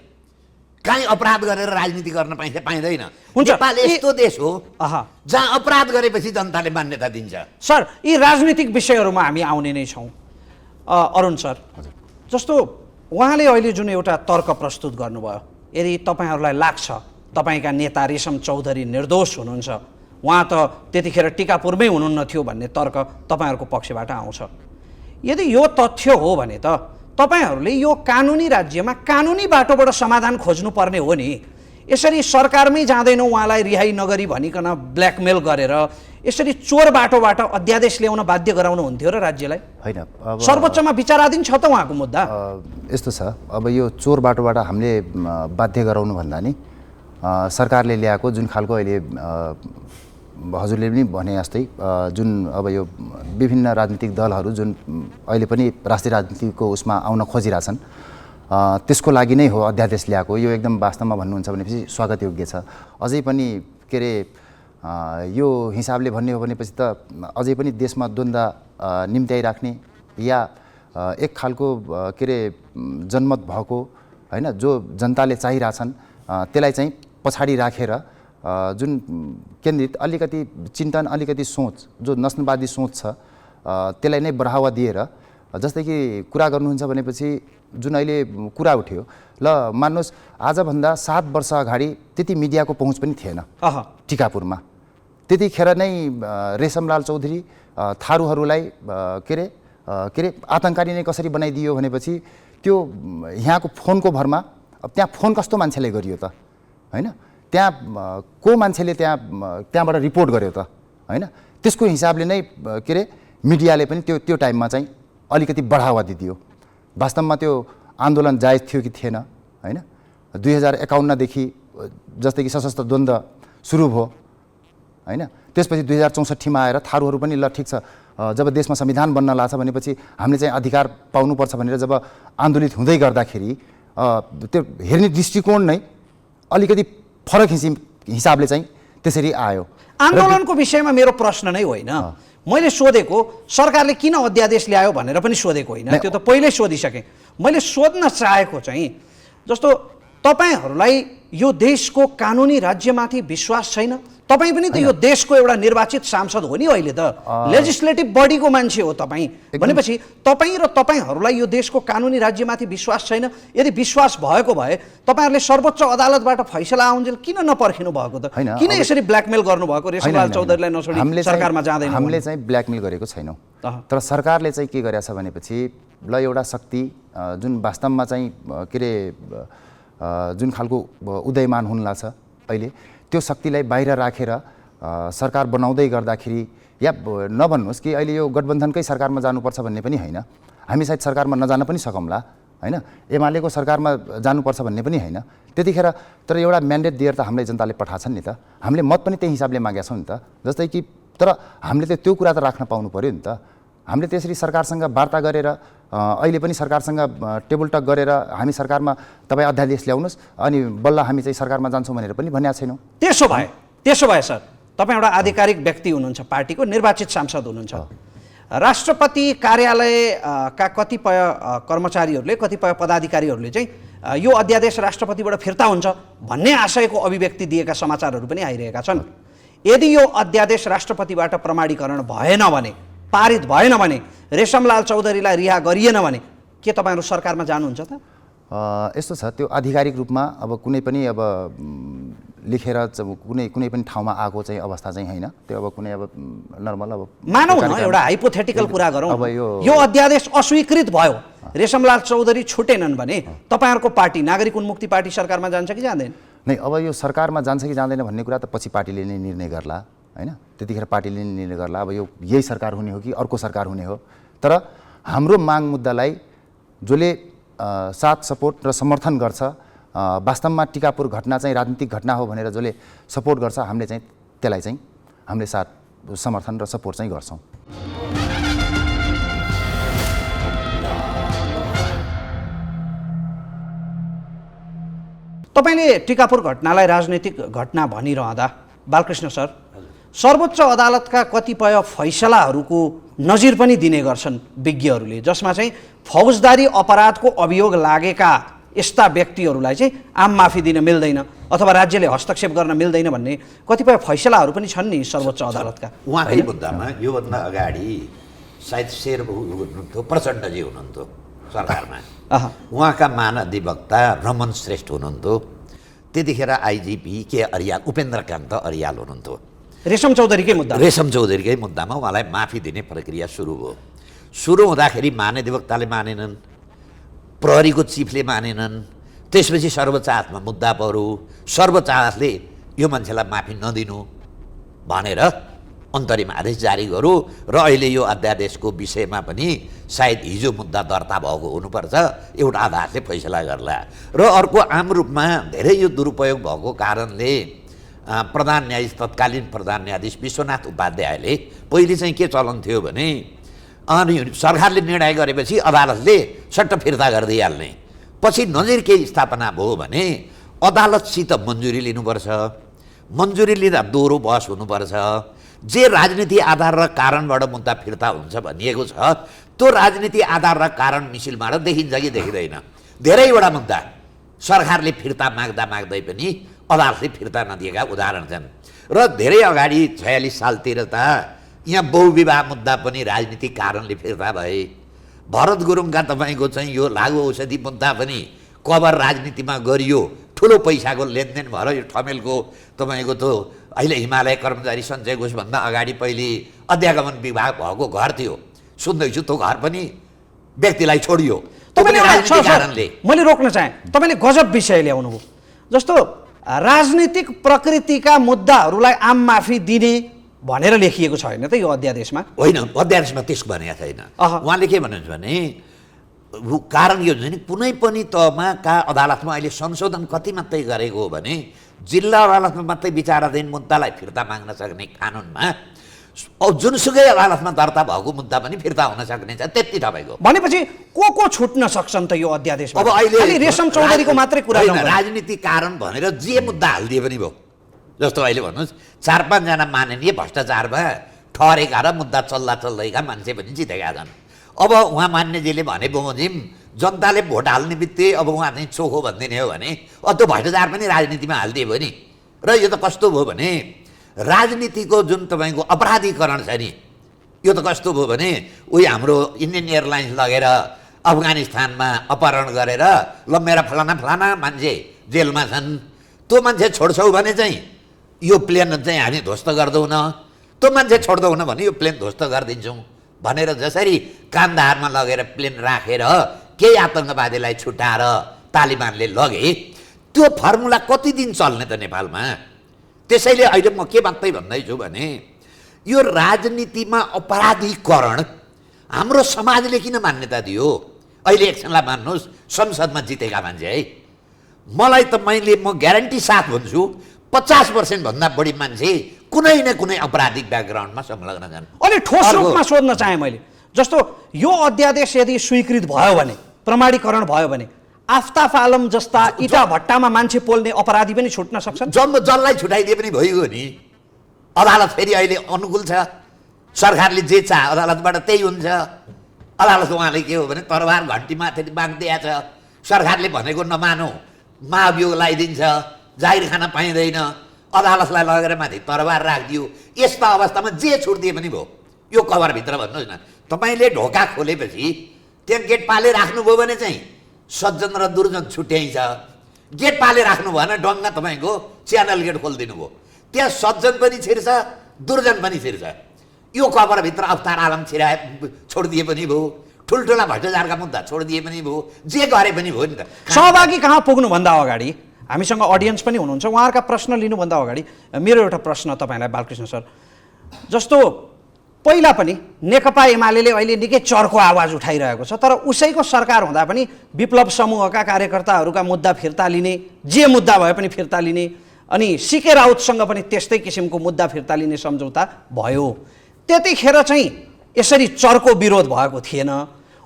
कहीँ अपराध गरेर राजनीति गर्न पाइँदैन। नेपाल यस्तो देश हो जहाँ अपराध गरेपछि जनताले मान्यता दिन्छ। सर, यी राजनीतिक विषयहरूमा हामी आउने नै छौँ। अरुण सर, जस्तो उहाँले अहिले जुन एउटा तर्क प्रस्तुत गर्नुभयो, यदि तपाईँहरूलाई लाग्छ तपाईँका नेता रेशम चौधरी निर्दोष हुनुहुन्छ, उहाँ त त्यतिखेर टिकापुरमै हुनुहुन्न थियो भन्ने तर्क तपाईँहरूको पक्षबाट आउँछ। यदि यो तथ्य हो भने त तपाईँहरूले यो कानुनी राज्यमा कानुनी बाटोबाट समाधान खोज्नुपर्ने हो नि। यसरी सरकारमै जाँदैनौँ उहाँलाई रिहाई नगरी भनिकन ब्ल्याकमेल गरेर यसरी चोर बाटोबाट अध्यादेश ल्याउन बाध्य गराउनु हुन्थ्यो र राज्यलाई? होइन, सर्वोच्चमा विचाराधीन छ त उहाँको मुद्दा। यस्तो छ, अब यो चोर बाटोबाट हामीले बाध्य गराउनु भन्दा नि सरकारले ल्याएको जुन खालको अहिले हजुरले पनि भने जस्तै जुन अब यो विभिन्न राजनीतिक दलहरू जुन अहिले पनि राष्ट्रिय राजनीतिको उसमा आउन खोजिरहेछन्, त्यसको लागि नै हो अध्यादेश ल्याएको। यो एकदम वास्तवमा भन्नुहुन्छ भनेपछि स्वागतयोग्य छ। अझै पनि के अरे यो हिसाबले भन्ने हो भनेपछि त अझै पनि देशमा द्वन्द्व निम्त्याइराख्ने या एक खालको के अरे जनमत भएको होइन, जो जनताले चाहिरहेछन् त्यसलाई चाहिँ पछाडि राखेर जुन केन्द्रित अलिकति चिन्तन, अलिकति सोच, जो नस्लवादी सोच छ त्यसलाई नै बढावा दिएर, जस्तै कि कुरा गर्नुहुन्छ भनेपछि जुन अहिले कुरा उठ्यो, ल मान्नुहोस् आजभन्दा 7 वर्ष अगाडि त्यति मिडियाको पहुँच पनि थिएन टिकापुरमा। त्यतिखेर नै रेशमलाल चौधरी थारूहरूलाई के अरे आतङ्ककारी नै कसरी बनाइदियो भनेपछि त्यो यहाँको फोनको भरमा, अब त्यहाँ फोन कस्तो मान्छेले गरियो त होइन, त्यहाँ को मान्छेले त्यहाँबाट रिपोर्ट गर्यो त होइन। त्यसको हिसाबले नै के अरे मिडियाले पनि त्यो टाइममा चाहिँ अलिकति बढावा दिदियो। वास्तवमा त्यो आन्दोलन जायज थियो कि थिएन होइन। 2051 देखि जस्तै कि सशस्त्र द्वन्द्व सुरु भयो होइन, त्यसपछि 2064 मा आएर थारूहरू पनि ल ठिक छ, जब देशमा संविधान बन्न लाग्छ भनेपछि हामीले चाहिँ अधिकार पाउनुपर्छ भनेर जब आन्दोलित हुँदै गर्दाखेरि त्यो हेर्ने दृष्टिकोण नै अलिकति फरक हिसाबले चाहिँ त्यसरी आयो। आन्दोलनको विषयमा मेरो प्रश्न नै होइन, मैले सोधेको सरकारले किन अध्यादेश ल्यायो भनेर पनि सोधेको होइन, त्यो त पहिल्यै सोधिसकेँ। मैले सोध्न चाहेको चाहिँ जस्तो तपाईँहरूलाई यो देशको कानुनी राज्यमाथि विश्वास छैन? तपाईँ पनि त यो देशको एउटा निर्वाचित सांसद हो नि, अहिले त लेजिस्लेटिभ बडीको मान्छे हो तपाईँ भनेपछि तपाईँ र तपाईँहरूलाई यो देशको कानुनी राज्यमाथि विश्वास छैन? यदि विश्वास भएको भए तपाईँहरूले सर्वोच्च अदालतबाट फैसला आउन्जेल किन नपर्खिनु भएको त? किन यसरी ब्ल्याकमेल गर्नुभएको रेशमलाल चौधरीलाई नछोडी सरकारमा जाँदैन? हामीले चाहिँ ब्ल्याकमेल गरेको छैनौँ, तर सरकारले चाहिँ के गरेछ भनेपछि ल एउटा शक्ति जुन वास्तवमा चाहिँ के अरे जुन खालको उदयमान हुन लाग्छ अहिले, त्यो शक्तिलाई बाहिर राखेर सरकार बनाउँदै गर्दाखेरि, या नभन्नुहोस् कि अहिले यो गठबन्धनकै सरकारमा जानुपर्छ भन्ने पनि होइन, हामी सायद सरकारमा नजान पनि सकौँला होइन, एमालेको सरकारमा जानुपर्छ भन्ने पनि होइन त्यतिखेर। तर एउटा म्यान्डेट दिएर त हामीलाई जनताले पठाएछन् नि त, हामीले मत पनि त्यही हिसाबले मागेका छौँ नि त। जस्तै कि तर हामीले त त्यो कुरा त राख्न पाउनु पऱ्यो नि त। हामीले त्यसरी सरकारसँग वार्ता गरेर अहिले पनि सरकारसँग टेबल टक गरेर हामी सरकारमा तपाईँ अध्यादेश ल्याउनुहोस् अनि बल्ल हामी चाहिँ सरकारमा जान्छौँ भनेर पनि भनेका छैनौँ। त्यसो भए सर, तपाईँ एउटा आधिकारिक व्यक्ति हुनुहुन्छ, पार्टीको निर्वाचित सांसद हुनुहुन्छ, राष्ट्रपति कार्यालयका कतिपय कर्मचारीहरूले, कतिपय पदाधिकारीहरूले चाहिँ यो अध्यादेश राष्ट्रपतिबाट फिर्ता हुन्छ भन्ने आशयको अभिव्यक्ति दिएका समाचारहरू पनि आइरहेका छन्। यदि यो अध्यादेश राष्ट्रपतिबाट प्रमाणीकरण भएन भने, पारित भएन भने, रेशमलाल चौधरीलाई रिहा गरिएन भने के तपाईँहरू सरकारमा जानुहुन्छ त? यस्तो छ, त्यो आधिकारिक रूपमा अब कुनै पनि अब लेखेर कुनै कुनै पनि ठाउँमा आएको चाहिँ अवस्था चाहिँ होइन। त्यो अब कुनै अब नर्मल अब मानौँ न एउटा हाइपोथेटिकल कुरा गरौँ। अब यो अध्यादेश अस्वीकृत भयो, रेशमलाल चौधरी छुटेनन् भने तपाईँहरूको पार्टी नागरिक उन्मुक्ति पार्टी सरकारमा जान्छ कि जाँदैन? नै, अब यो सरकारमा जान्छ कि जाँदैन भन्ने कुरा त पछि पार्टीले नै निर्णय गर्ला होइन। त्यतिखेर पार्टीले नै निर्णय गर्ला अब यो यही सरकार हुने हो कि अर्को सरकार हुने हो। तर हाम्रो माग मुद्दालाई जसले साथ सपोर्ट र समर्थन गर्छ, वास्तवमा टिकापुर घटना चाहिँ राजनीतिक घटना हो भनेर जसले सपोर्ट गर्छ, हामीले चाहिँ त्यसलाई चाहिँ हामीले साथ समर्थन र सपोर्ट चाहिँ गर्छौँ। तपाईँले टिकापुर घटनालाई राजनीतिक घटना भनिरहँदा बालकृष्ण सर, सर्वोच्च अदालतका कतिपय फैसलाहरूको नजिर पनि दिने गर्छन् विज्ञहरूले, जसमा चाहिँ फौजदारी अपराधको अभियोग लागेका यस्ता व्यक्तिहरूलाई चाहिँ आम माफी दिन मिल्दैन अथवा राज्यले हस्तक्षेप गर्न मिल्दैन भन्ने कतिपय फैसलाहरू पनि छन् नि सर्वोच्च अदालतका। उहाँकै मुद्दामा योभन्दा अगाडि सायद हुनुहुन्थ्यो, प्रचण्डजी हुनुहुन्थ्यो सरकारमा, उहाँका महाधिवक्ता रमन श्रेष्ठ हुनुहुन्थ्यो, त्यतिखेर आइजिपी के अरियाल उपेन्द्रकान्त अरियाल हुनुहुन्थ्यो। रेशम चौधरीकै मुद्दामा उहाँलाई माफी दिने प्रक्रिया सुरु भयो। सुरु हुँदाखेरि महाधिवक्ताले मानेनन्, प्रहरीको चिफले मानेनन्, त्यसपछि सर्वोच्च अदालतमा मुद्दा पर्यो। सर्वोच्च अदालतले यो मान्छेलाई माफी नदिनु भनेर अन्तरिम आदेश जारी गर्यो र अहिले यो अध्यादेशको विषयमा पनि सायद हिजो मुद्दा दर्ता भएको हुनुपर्छ, एउटा अदालतले फैसला गर्ला। र अर्को आम रूपमा धेरै यो दुरुपयोग भएको कारणले प्रधान न्यायाधीश, तत्कालीन प्रधान न्यायाधीश विश्वनाथ उपाध्यायले पहिले चाहिँ के चलन थियो भने अनि सरकारले निर्णय गरेपछि अदालतले सट्ट फिर्ता गरिदिइहाल्ने, पछि नजिर केही स्थापना भयो भने अदालतसित मन्जुरी लिनुपर्छ, मन्जुरी लिँदा दोहोरो बहस हुनुपर्छ। जे राजनीति आधार र कारणबाट मुद्दा फिर्ता हुन्छ भनिएको छ त्यो राजनीति आधार र कारण मिसिलबाट देखिन्छ कि देखिँदैन। धेरैवटा मुद्दा सरकारले फिर्ता माग्दा माग्दै पनि अदालतले फिर्ता नदिएका उदाहरण छन्। र धेरै अगाडि 46 सालतिर त यहाँ बहुविवाह मुद्दा पनि राजनीतिक कारणले फिर्ता भए। भरत गुरुङका तपाईँको चाहिँ यो लागु औषधि मुद्दा पनि कभर राजनीतिमा गरियो, ठुलो पैसाको लेनदेन भएर यो ठमेलको तपाईँको त्यो अहिले हिमालय कर्मचारी सञ्चय कोषभन्दा अगाडि पहिले अध्यागमन विभाग भएको घर थियो, सुन्दैछु त्यो घर पनि व्यक्तिलाई छोडियो कारणले। मैले रोक्न चाहेँ, तपाईँले गजब विषय ल्याउनुभयो। जस्तो राजनीतिक प्रकृतिका मुद्दाहरूलाई आम माफी दिने भनेर लेखिएको छ होइन त यो अध्यादेशमा? होइन, अध्यादेशमा त्यसको भनेको छैन। उहाँले के भन्नुहुन्छ भने कारण यो हुन्छ नि कुनै पनि तहमा का अदालतमा अहिले संशोधन कति मात्रै गरेको हो भने जिल्ला अदालतमा मात्रै विचाराधीन मुद्दालाई फिर्ता माग्न सक्ने कानुनमा जुनसुकै अदालतमा दर्ता भएको मुद्दा पनि फिर्ता हुन सक्ने छ। त्यति तपाईँको भनेपछि को छुट्न सक्छन् त यो अध्यादेशमा? अब अहिले रेशम चौधरीको मात्रै कुरा राजनीतिक कारण भनेर जे मुद्दा हालिदिए पनि भयो। जस्तो अहिले भन्नुहोस् 4-5 जना माननीय भ्रष्टाचारमा ठहरेका र मुद्दा चल्दैका मान्छे पनि जितेका छन्। अब उहाँ मान्यजीले भने बमोजिम जनताले भोट हाल्ने बित्तिकै अब उहाँ चाहिँ चोखो भनिदिने हो भने त्यो भ्रष्टाचार पनि राजनीतिमा हालिदियो भने, र यो त कस्तो भयो भने राजनीतिको जुन तपाईँको अपराधीकरण छ नि, यो त कस्तो भयो भने उही हाम्रो इन्डियन एयरलाइन्स लगेर अफगानिस्तानमा अपहरण गरेर ल मेरा फलाना मान्छे जेलमा छन्, त्यो मान्छे छोड्छौ भने चाहिँ यो प्लेन चाहिँ हामी ध्वस्त गर्दैनौँ, त्यो मान्छे छोड्दैनौँ भने यो प्लेन ध्वस्त गरिदिन्छौँ भनेर जसरी कान्दाहारमा लगेर प्लेन राखेर केही आतङ्कवादीलाई छुटाएर तालिबानले लगे, त्यो फर्मुला कति दिन चल्ने त नेपालमा? त्यसैले अहिले म के मात्रै भन्दैछु भने यो राजनीतिमा अपराधीकरण हाम्रो समाजले किन मान्यता दियो? अहिले एकछिनलाई मान्नुहोस् संसदमा जितेका मान्छे है, मलाई त म ग्यारेन्टी साथ भन्छु 50% भन्दा बढी मान्छे कुनै न कुनै आपराधिक ब्याकग्राउन्डमा संलग्न छन्। अलि ठोस रूपमा सोध्न चाहे मैले, जस्तो यो अध्यादेश यदि स्वीकृत भयो भने, प्रमाणीकरण भयो भने आफ्ताफ आलम जस्ता इटा भट्टामा मान्छे पोल्ने अपराधी पनि छुट्न सक्छन्? जसलाई छुटाइदिए पनि भइगयो नि। अदालत फेरि अहिले अनुकूल छ, सरकारले जे चाह अदालतबाट त्यही हुन्छ। अदालत उहाँले के हो भने तरबार घन्टी माथि बाँधिदिया छ, सरकारले भनेको नमानौ महाभियोग लगाइदिन्छ, जागिर खान पाइँदैन, अदालतलाई लगेर माथि तरबार राखिदियो। यस्ता अवस्थामा जे छुट्दिए पनि भयो। यो कभरभित्र भन्नुहोस् न, तपाईँले ढोका खोलेपछि त्यहाँ गेट पाले राख्नुभयो भने चाहिँ सज्जन र दुर्जन छुट्याइन्छ, गेट पाले राख्नु भएन डङ्गा तपाईँको च्यानल गेट खोलिदिनु भयो। त्यहाँ सज्जन पनि छिर्छ, दुर्जन पनि छिर्छ। यो कभरभित्र अवतार आलम छिराए छोडिदिए पनि भयो, ठुल्ठुला भ्रष्टाचारका मुद्दा छोडिदिए पनि भयो, जे गरे पनि भयो नि त। सहभागी कहाँ पुग्नुभन्दा अगाडि हामीसँग अडियन्स पनि हुनुहुन्छ, उहाँहरूका प्रश्न लिनुभन्दा अगाडि मेरो एउटा प्रश्न तपाईँलाई बालकृष्ण सर, जस्तो पहिला पनि नेकपा एमाले अहिले निकै चर्को आवाज उठाइरहेको छ, तर उसैको सरकार हुँदा पनि विप्लव समूहका कार्यकर्ताहरूका मुद्दा फिर्ता लिने, जे मुद्दा भए पनि फिर्ता लिने, अनि सीके राउतसँग पनि त्यस्तै किसिमको मुद्दा फिर्ता लिने सम्झौता भयो। त्यतिखेर चाहिँ यसरी चर्को विरोध भएको थिएन।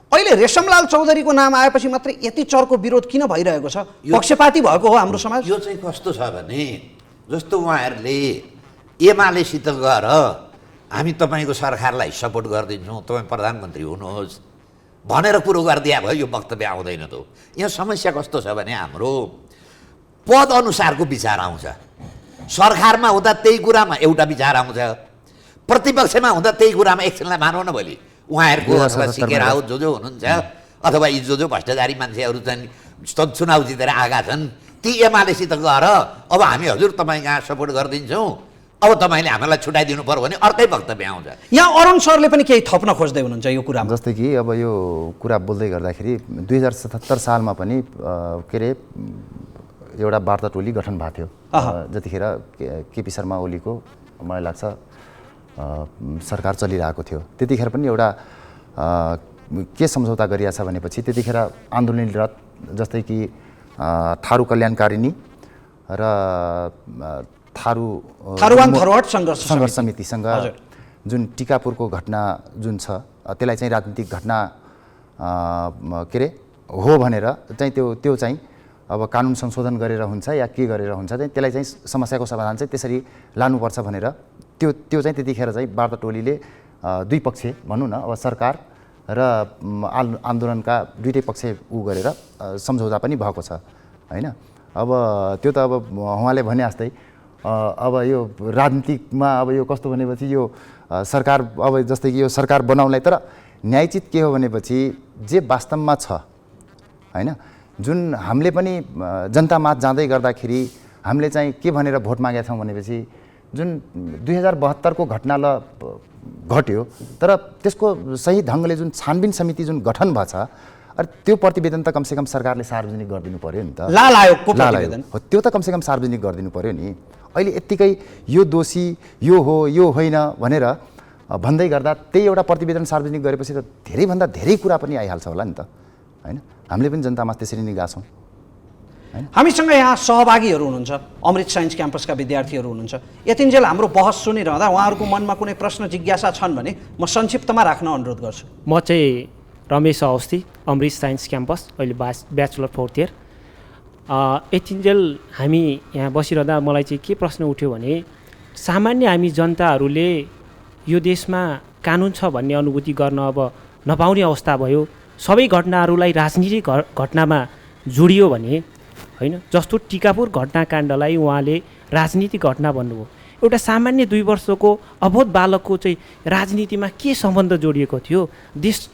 अहिले रेशमलाल चौधरीको नाम आएपछि मात्रै यति चर्को विरोध किन भइरहेको छ? पक्षपाती भएको हो हाम्रो समाज? यो चाहिँ कस्तो छ भने, जस्तो उहाँहरूले एमालेसित गएर हामी तपाईँको सरकारलाई सपोर्ट गरिदिन्छौँ, तपाईँ प्रधानमन्त्री हुनुहोस् भनेर कुरो गरिदिया भयो, यो वक्तव्य आउँदैन त। यहाँ समस्या कस्तो छ भने हाम्रो पद अनुसारको विचार आउँछ। सरकारमा हुँदा त्यही कुरामा एउटा विचार आउँछ, प्रतिपक्षमा हुँदा त्यही कुरामा एकछिनलाई मानौ न, भोलि उहाँहरूको अथवा सीके राउत जो हुनुहुन्छ अथवा यी जो भ्रष्टाचारी मान्छेहरू चाहिँ चुनाव जितेर आएका छन्, ती एमालेसित गएर अब हामी हजुर तपाईँ कहाँ सपोर्ट गरिदिन्छौँ, अब तपाईँले हामीलाई छुट्याइदिनु पर्यो भने अर्कै वक्तव्य आउँछ। यहाँ अरुण सरले पनि केही थप्न खोज्दै हुनुहुन्छ यो कुरामा। जस्तै कि अब यो कुरा बोल्दै गर्दाखेरि 2077 सालमा पनि के अरे एउटा वार्ता टोली गठन भएको थियो, जतिखेर केपी शर्मा ओलीको मलाई लाग्छ सरकार चलिरहेको थियो। त्यतिखेर पनि एउटा के सम्झौता गरिएको छ भनेपछि त्यतिखेर आन्दोलनरत जस्तै कि थारू कल्याणकारिणी र थारूवान फरवर्ड सङ्घर्ष समितिसँग जुन टिकापुरको घटना जुन छ त्यसलाई चाहिँ राजनीतिक घटना के अरे हो भनेर चाहिँ त्यो चाहिँ अब कानुन संशोधन गरेर हुन्छ या के गरेर हुन्छ चाहिँ त्यसलाई चाहिँ समस्याको समाधान चाहिँ त्यसरी लानुपर्छ भनेर त्यो चाहिँ त्यतिखेर चाहिँ वार्ता टोलीले दुई पक्ष भनौँ न, अब सरकार र आन्दोलनका दुईटै पक्ष गरेर सम्झौता पनि भएको छ होइन। अब त्यो त अब उहाँले भने जस्तै अब यो राजनीतिकमा अब यो कस्तो भनेपछि यो सरकार अब जस्तै कि यो सरकार बनाउनलाई, तर न्यायचित के हो भनेपछि जे वास्तवमा छ होइन, जुन हामीले पनि जनतामाझ जाँदै गर्दाखेरि हामीले चाहिँ के भनेर भोट मागेका छौँ भनेपछि जुन 2072 को घटना घट्यो, तर त्यसको सही ढङ्गले जुन छानबिन समिति जुन गठन भएको छ, अरे त्यो प्रतिवेदन त कमसेकम सरकारले सार्वजनिक गरिदिनु पर्यो नि त। लाल आयोगको प्रतिवेदन हो, त्यो त कमसेकम सार्वजनिक गरिदिनु पर्यो नि। अहिले यत्तिकै यो दोषी यो हो यो होइन भनेर भन्दै गर्दा त्यही एउटा प्रतिवेदन सार्वजनिक गरेपछि त धेरैभन्दा धेरै कुरा पनि आइहाल्छ होला नि त होइन। हामीले पनि जनतामा त्यसरी नै गाछौँ। हामीसँग यहाँ सहभागीहरू हुनुहुन्छ, अमृत साइन्स क्याम्पसका विद्यार्थीहरू हुनुहुन्छ। यतिन्जेल हाम्रो बहस सुनिरहँदा उहाँहरूको मनमा कुनै प्रश्न जिज्ञासा छन् भने म संक्षिप्तमा राख्न अनुरोध गर्छु। म चाहिँ रमेश अवस्थी, अमृत साइन्स क्याम्पस, अहिले ब्याचलर 4th इयर। यतिन्जेल हामी यहाँ बसिरहँदा मलाई चाहिँ के प्रश्न उठ्यो भने, सामान्य हामी जनताहरूले यो देशमा कानुन छ भन्ने अनुभूति गर्न अब नपाउने अवस्था भयो। सबै घटनाहरूलाई राजनीतिक घटनामा जोडियो भने होइन, जस्तो टिकापुर घटनाकाण्डलाई उहाँले राजनीतिक घटना भन्नुभयो। एउटा सामान्य 2 वर्षको अबोध बालकको चाहिँ राजनीतिमा के सम्बन्ध जोडिएको थियो?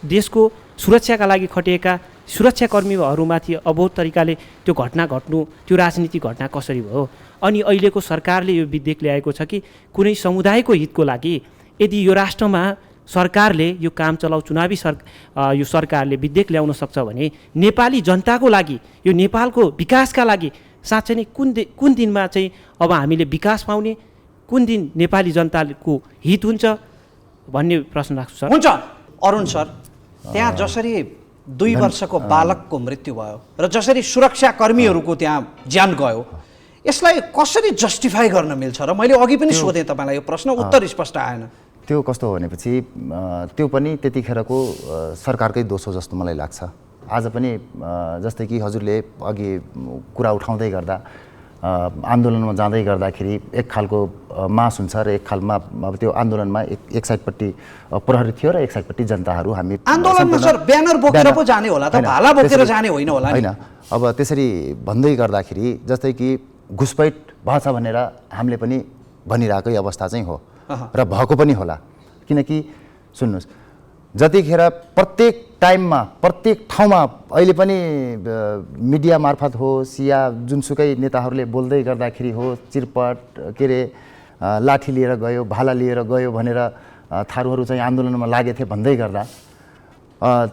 देशको सुरक्षाका लागि खटिएका सुरक्षाकर्मीहरूमाथि अबोध तरिकाले त्यो घटना घट्नु, त्यो राजनीतिक घटना कसरी भयो? अनि अहिलेको सरकारले यो विधेयक ल्याएको छ कि कुनै समुदायको हितको लागि यदि यो राष्ट्रमा सरकारले यो काम चलाउ चुनावी यो सरकारले विधेयक ल्याउन सक्छ भने नेपाली जनताको लागि, यो नेपालको विकासका लागि साँच्चै नै कुन दिनमा चाहिँ अब हामीले विकास पाउने, कुन दिन नेपाली जनताको हित हुन्छ भन्ने प्रश्न राख्छु सर। हुन्छ अरुण सर, त्यहाँ जसरी 2 वर्षको बालकको मृत्यु भयो र जसरी सुरक्षाकर्मीहरूको त्यहाँ ज्यान गयो, यसलाई कसरी जस्टिफाई गर्न मिल्छ र? मैले अघि पनि सोधेँ तपाईँलाई यो प्रश्न, उत्तर स्पष्ट आएन। त्यो कस्तो हो भनेपछि त्यो पनि त्यतिखेरको सरकारकै दोष हो जस्तो मलाई लाग्छ। आज पनि जस्तै कि हजुरले अघि कुरा उठाउँदै गर्दा आन्दोलनमा जाँदै गर्दाखेरि एक खालको मास हुन्छ र एक खालमा अब त्यो आन्दोलनमा एक साइडपट्टि प्रहरी थियो र एक साइडपट्टि जनताहरू हामी आन्दोलनमा सर ब्यानर बोकेर पो जाने होला त, भाला बोकेर जाने होइन होला हैन। अब त्यसरी भन्दै गर्दाखेरि जस्तै कि घुसपैठ भएछ भनेर हामीले पनि भनिरहेकै अवस्था चाहिँ हो र भएको पनि होला। किनकि सुन्नुहोस्, जतिखेर प्रत्येक टाइममा प्रत्येक ठाउँमा अहिले पनि मिडिया मार्फत होस् या जुनसुकै नेताहरूले बोल्दै गर्दाखेरि हो चिरपट के अरे लाठी लिएर गयो भाला लिएर गयो भनेर थारूहरू चाहिँ आन्दोलनमा लागेथे भन्दै गर्दा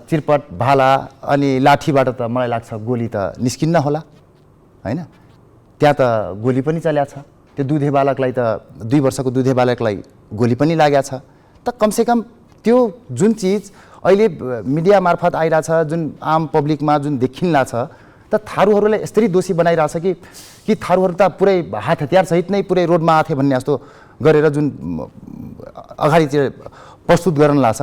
चिरपट भाला अनि लाठीबाट त मलाई लाग्छ गोली त निस्किन्न होला हैन। त्यहाँ त गोली पनि चल्या छ, त्यो दुधे बालकलाई त 2 वर्षको दुधे बालकलाई गोली पनि लागेको छ। त कमसेकम त्यो जुन चिज अहिले मिडिया मार्फत आइरहेछ, जुन आम पब्लिकमा जुन देखिन्ला छ, त थारूहरूलाई यसरी दोषी बनाइरहेछ कि थारूहरू त पुरै हात हतियार सहित नै पुरै रोडमा आथे भन्ने जस्तो गरेर जुन अगाडि चाहिँ प्रस्तुत गर्न लाग्छ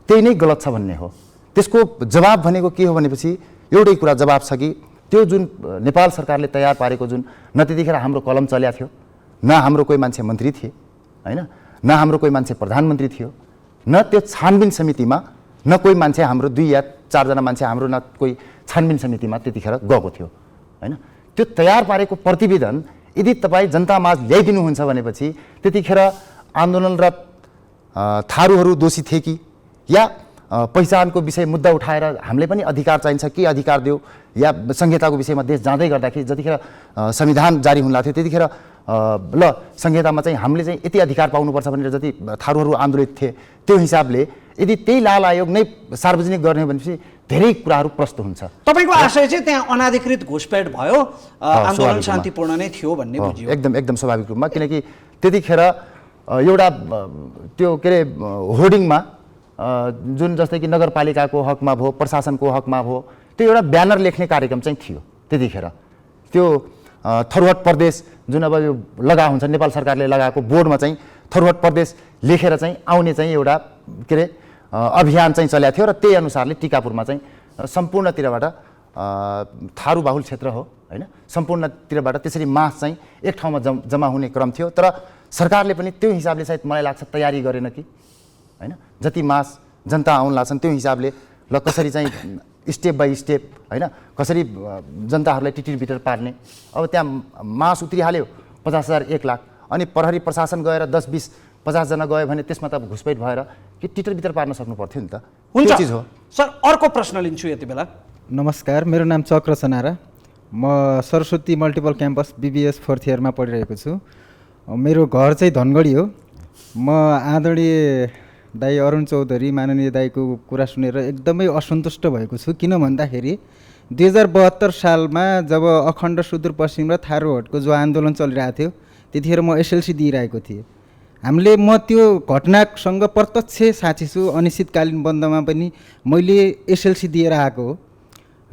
त्यही नै गलत छ भन्ने हो। त्यसको जवाब भनेको के हो भनेपछि एउटै कुरा जवाब छ कि त्यो जुन नेपाल सरकारले तयार पारेको जुन न त्यतिखेर हाम्रो कलम चल्या थियो, न हाम्रो कोही मान्छे मन्त्री थिए हैन, न हाम्रो कोही मान्छे प्रधानमन्त्री थियो, न त्यो छानबिन समितिमा न कोही मान्छे हाम्रो 2 या 4 जना मान्छे हाम्रो न कोही छानबिन समितिमा त्यतिखेर गएको थियो हैन। त्यो तयार पारेको प्रतिवेदन यदि तपाईँ जनतामाझ ल्याइदिनुहुन्छ भनेपछि त्यतिखेर आन्दोलनरत थारूहरू दोषी थिए कि या पहिचानको विषय मुद्दा उठाएर हामीले पनि अधिकार चाहिन्छ के अधिकार दियो या संहिताको विषयमा देश जाँदै गर्दाखेरि जतिखेर संविधान जारी हुन लाग्थ्यो त्यतिखेर ल संहितामा चाहिँ हामीले चाहिँ यति अधिकार पाउनुपर्छ भनेर जति थारूहरू आन्दोलित थिए त्यो हिसाबले यदि त्यही लाल आयोग नै सार्वजनिक गर्ने भनेपछि धेरै कुराहरू प्रष्ट हुन्छ। तपाईको आशय चाहिँ त्यहाँ अनाधिकृत घुसपैठ भयो, आन्दोलन शान्तिपूर्ण नै थियो भन्ने बुझियो। एकदम स्वाभाविक रूपमा, किनकि त्यतिखेर एउटा त्यो के अरे होर्डिङमा जुन जस्तै कि नगरपालिकाको हकमा भयो, प्रशासनको हकमा भयो, त्यो एउटा ब्यानर लेख्ने कार्यक्रम चाहिँ थियो त्यतिखेर। त्यो थरुहट प्रदेश जुन अब यो लगा हुन्छ नेपाल सरकारले लगाएको बोर्डमा चाहिँ थरुहट प्रदेश लेखेर चाहिँ आउने चाहिँ एउटा के अरे अभियान चाहिँ चल्या थियो र त्यही अनुसारले टिकापुरमा चाहिँ सम्पूर्णतिरबाट थारू बाहुल क्षेत्र हो हैन, सम्पूर्णतिरबाट त्यसरी मास चाहिँ एक ठाउँमा जम्मा हुने क्रम थियो। तर सरकारले पनि त्यो हिसाबले सायद मलाई लाग्छ तयारी गरेन कि हैन, जति मास जनता आउन लाग्छन् त्यो हिसाबले ल कसरी चाहिँ स्टेप बाई स्टेप हैन, कसरी जनताहरूलाई टिटिर बिटर पार्ने। अब त्यहाँ मास उत्रिहाल्यो 50,000 1 लाख अनि प्रहरी प्रशासन गएर 10 20 50 जना गयो भने त्यसमा त घुसपैठ भएर कि टिटर बिटर पार्न सक्नु पर्थ्यो नि त। हुन्छ चीज हो सर, अर्को प्रश्न लिन्छु यति बेला। नमस्कार, मेरो नाम चक्र सनारा, म Saraswati multiple campus BBS 4th इयरमा पढिरहेको छु। मेरो घर चाहिँ धनगढी हो। म आदरणीय दाई अरुण चौधरी माननीय दाईको कुरा सुनेर एकदमै असन्तुष्ट भएको छु। किन भन्दाखेरि 2072 सालमा जब अखण्ड सुदूरपश्चिम र थारूहटको जो आन्दोलन चलिरहेको थियो त्यतिखेर म SLC दिइरहेको थिएँ। म त्यो घटनासँग प्रत्यक्ष साक्षी छु। अनिश्चितकालीन बन्दमा पनि मैले SLC दिएर आएको हो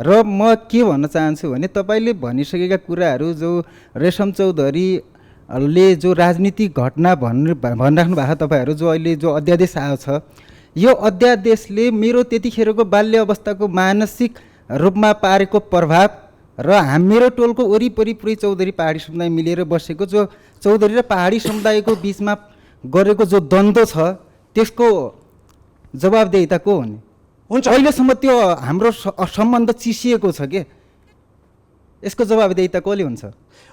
र म के भन्न चाहन्छु भने तपाईँले भनिसकेका कुराहरू जो रेशम चौधरीले जो राजनीतिक घटना भनिराख्नु भएको तपाईँहरू जो अहिले जो अध्यादेश आएको छ, यो अध्यादेशले मेरो त्यतिखेरको बाल्य अवस्थाको मानसिक रूपमा पारेको प्रभाव र मेरो टोलको वरिपरि पुरै चौधरी पहाडी समुदाय मिलेर बसेको जो चौधरी र पहाडी समुदायको बिचमा गरेको जो द्वन्द्व छ त्यसको जवाबदेहिता को हुने? हुन्छ, अहिलेसम्म त्यो हाम्रो सम्बन्ध चिसिएको छ के, यसको जवाबदेहिता कसले हुन्छ?